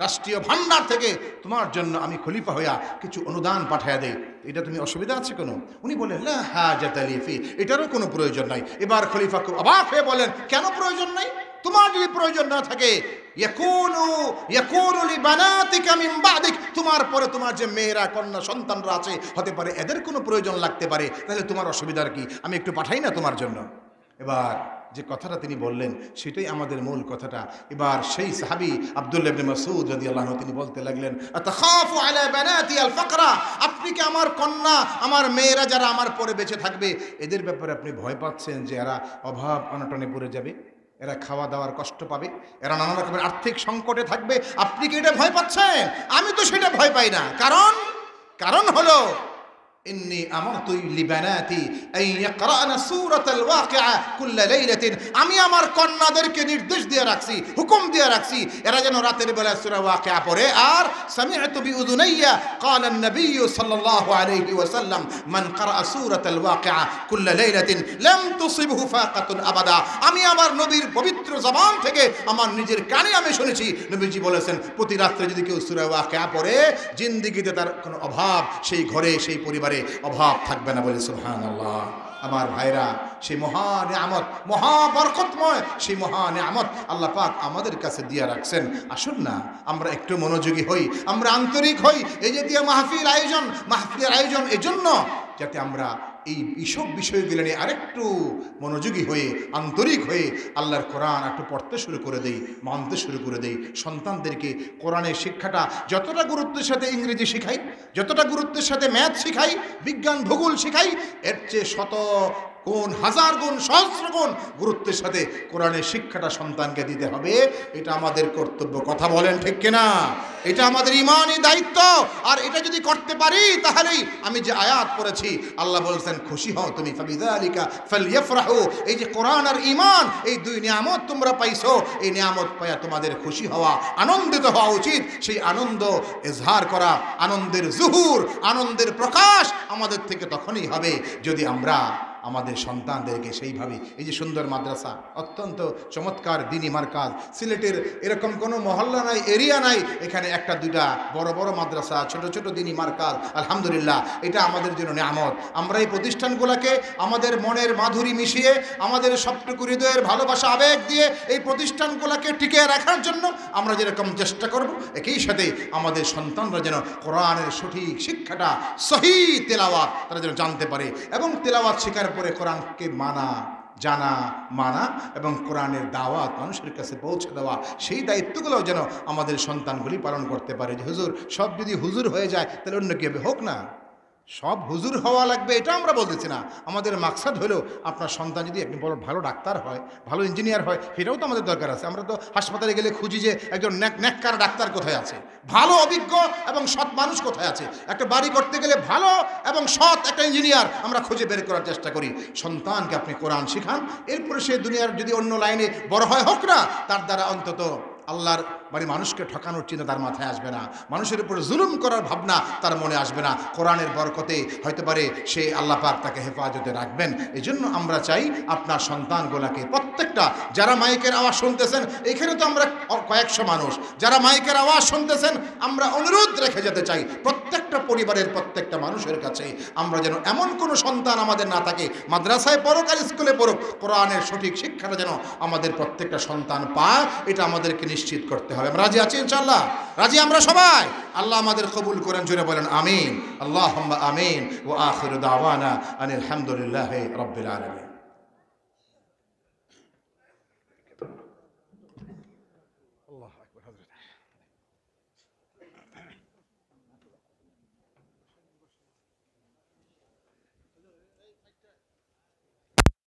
রাষ্ট্রীয় ভান্ডার থেকে তোমার জন্য আমি খলিফা হইয়া কিছু অনুদান পাঠাইয়া দেই, এটা তুমি অসুবিধা আছে কোনো? উনি বলেন, লা হাজাতা লি ফি, এটারও কোনো প্রয়োজন নাই। এবার খলিফা খুব অবাক হয়ে বলেন, কেন প্রয়োজন নাই? তোমার যদি প্রয়োজন না থাকে, ইয়াকুনু লিবানাতিকা মিন বাদিক, তোমার পরে তোমার যে মেয়েরা, কন্যা সন্তানরা আছে, হতে পারে এদের কোনো প্রয়োজন লাগতে পারে, তাহলে তোমার অসুবিধার কি? আমি একটু পাঠাই না তোমার জন্য? এবার যে কথাটা তিনি বললেন সেটাই আমাদের মূল কথাটা। এবার সেই সাহাবী আব্দুল্লাহ ইবনে মাসউদ রাদিয়াল্লাহু আনহু তিনি বলতে লাগলেন, আতাখাফু আলা বানাতি আল ফাকরা, আপনি কি আমার কন্যা, আমার মেয়েরা যারা আমার পরে বেঁচে থাকবে, এদের ব্যাপারে আপনি ভয় পাচ্ছেন যে এরা অভাব অনটনে পড়ে যাবে, এরা খাওয়া দাওয়ার কষ্ট পাবে, এরা নানা রকমের আর্থিক সংকটে থাকবে? আপনি কি এটা ভয় পাচ্ছেন? আমি তো সেটা ভয় পাই না। কারণ হলো, ইন্নী আমারতু লিবানাতি আন ইয়াকরানা সূরাতাল ওয়াকিআ কুল্লা লাইলাতিন, আমি আমার কন্যাদেরকে নির্দেশ দিয়ে রাখছি, হুকুম দিয়ে রাখছি, এরা যেন রাতের বেলা সূরা ওয়াকিআ পড়ে। আর সামি'তু বিউযুনাইয়া ক্বালা আন-নবী সাল্লাল্লাহু আলাইহি ওয়াসাল্লাম, মান ক্বারাআ সূরাতাল ওয়াকিআ কুল্লা লাইলাতিন লাম তুসিবহু ফাকাতুন আবাদা, আমি আমার নবীর পবিত্র জবান থেকে আমার নিজের কানে আমি শুনেছি, নবীজি বলেছেন, প্রতি রাত্রে যদি কেউ সূরা ওয়াকিআ পড়ে, জিন্দেগিতে তার কোনো অভাব, সেই ঘরে, সেই পরিবারে অভাব থাকবে না। বলে সুবহানাল্লাহ। আমার ভাইরা, সেই মহা নিয়ামত, মহা বরকতময় সেই মহা নিয়ামত আল্লাহ পাক আমাদের কাছে দিয়ে রাখছেন। আসুন না আমরা একটু মনোযোগী হই, আমরা আন্তরিক হই। এই যে দিয়ে মাহফিলের আয়োজন এজন্য যাতে আমরা এইসব বিষয়গুলো নিয়ে আরেকটু মনোযোগী হয়ে, আন্তরিক হয়ে আল্লাহর কোরআন একটু পড়তে শুরু করে দেই, মানতে শুরু করে দেই। সন্তানদেরকে কোরআনের শিক্ষাটা যতটা গুরুত্বের সাথে ইংরেজি শিখাই, যতটা গুরুত্বের সাথে ম্যাথ শিখাই, বিজ্ঞান ভূগোল শিখাই, এর চেয়ে শত গুণ, হাজার গুণ, সহস্র গুণ গুরুত্বের সাথে কোরআনের শিক্ষাটা সন্তানকে দিতে হবে। এটা আমাদের কর্তব্য। কথা বলেন ঠিক কিনা? এটা আমাদের ঈমানি দায়িত্ব। আর এটা যদি করতে পারি তাহলেই, আমি যে আয়াত পড়েছি, আল্লাহ বলেছেন, খুশি হও তুমি, ফাবিযালিকা ফালইফরাহু, এই যে কোরআন আর ঈমান, এই দুই নিয়ামত তোমরা পাইছো, এই নিয়ামত পায়া তোমাদের খুশি হওয়া, আনন্দিত হওয়া উচিত। সেই আনন্দ ইজহার করা, আনন্দের জুহুর, আনন্দের প্রকাশ আমাদের থেকে তখনই হবে যদি আমরা আমাদের সন্তানদেরকে সেইভাবে এই যে সুন্দর মাদ্রাসা, অত্যন্ত চমৎকার দিনী মার্কাজ, সিলেটের এরকম কোনো মহল্লা নাই, এরিয়া নাই এখানে একটা দুইটা বড় বড় মাদ্রাসা, ছোট ছোট দিনী মার্কাজ। আলহামদুলিল্লাহ, এটা আমাদের জন্য নিয়ামত। আমরা এই প্রতিষ্ঠানগুলোকে আমাদের মনের মাধুরী মিশিয়ে, আমাদের সবটুকু হৃদয়ের ভালোবাসা আবেগ দিয়ে এই প্রতিষ্ঠানগুলোকে টিকিয়ে রাখার জন্য আমরা যেরকম চেষ্টা করব, একই সাথে আমাদের সন্তানরা যেন কোরআনের সঠিক শিক্ষাটা, সহি তেলাওয়াত তারা যেন জানতে পারে, এবং তেলাওয়াত শেখার পরে কোরআনকে জানা মানা এবং কোরআনের দাওয়াত মানুষের কাছে পৌঁছে দেওয়া, সেই দায়িত্বগুলোও যেন আমাদের সন্তানগুলি পালন করতে পারে। যে হুজুর সব যদি হুজুর হয়ে যায় তাহলে অন্য কী হবে? হোক না, সব হুজুর হওয়া লাগবে এটা আমরা বলতেছি না। আমাদের মাকসাদ হলো আপনার সন্তান যদি একজন বড় ভালো ডাক্তার হয়, ভালো ইঞ্জিনিয়ার হয়, সেটাও তো আমাদের দরকার আছে। আমরা তো হাসপাতালে গেলে খুঁজি যে একজন নেককার ডাক্তার কোথায় আছে, ভালো অভিজ্ঞ এবং সৎ মানুষ কোথায় আছে। একটা বাড়ি করতে গেলে ভালো এবং সৎ একটা ইঞ্জিনিয়ার আমরা খুঁজে বের করার চেষ্টা করি। সন্তানকে আপনি কোরআন শিখান, এরপরে সে দুনিয়ার যদি অন্য লাইনে বড় হয় হোক না, তার দ্বারা অন্তত আল্লাহর মানুষকে ঠকানোর চিন্তা তার মাথায় আসবে না, মানুষের উপর জুলুম করার ভাবনা তার মনে আসবে না। কোরআনের বরকতে হয়তো পারে সে আল্লাহ পাক তাকে হেফাজতে রাখবেন। এই জন্য আমরা চাই আপনার সন্তানগুলোকে প্রত্যেকটা, যারা মাইকের আওয়াজ শুনতেছেন, এখানে তো আমরা কয়েকশো মানুষ, যারা মাইকের আওয়াজ শুনতেছেন, আমরা অনুরোধ রেখে যেতে চাই প্রত্যেকটা পরিবারের প্রত্যেকটা মানুষের কাছে, আমরা যেন এমন কোনো সন্তান আমাদের না থাকে, মাদ্রাসায় পড়ুক আর স্কুলে পড়ুক, কোরআনের সঠিক শিক্ষাটা যেন আমাদের প্রত্যেকটা সন্তান পায়, এটা আমাদেরকে নিশ্চিত করতে হবে। আমরা রাজি আছি ইনশাআল্লাহ? রাজি আমরা সবাই? আল্লাহ আমাদের কবুল করেন, জোরে বলেন আমিন। আল্লাহুম্মা আমিন। ওয়া আখিরু দাওয়ানা আনিল হামদুলিল্লাহি রাব্বিল আলামিন। আল্লাহু আকবার।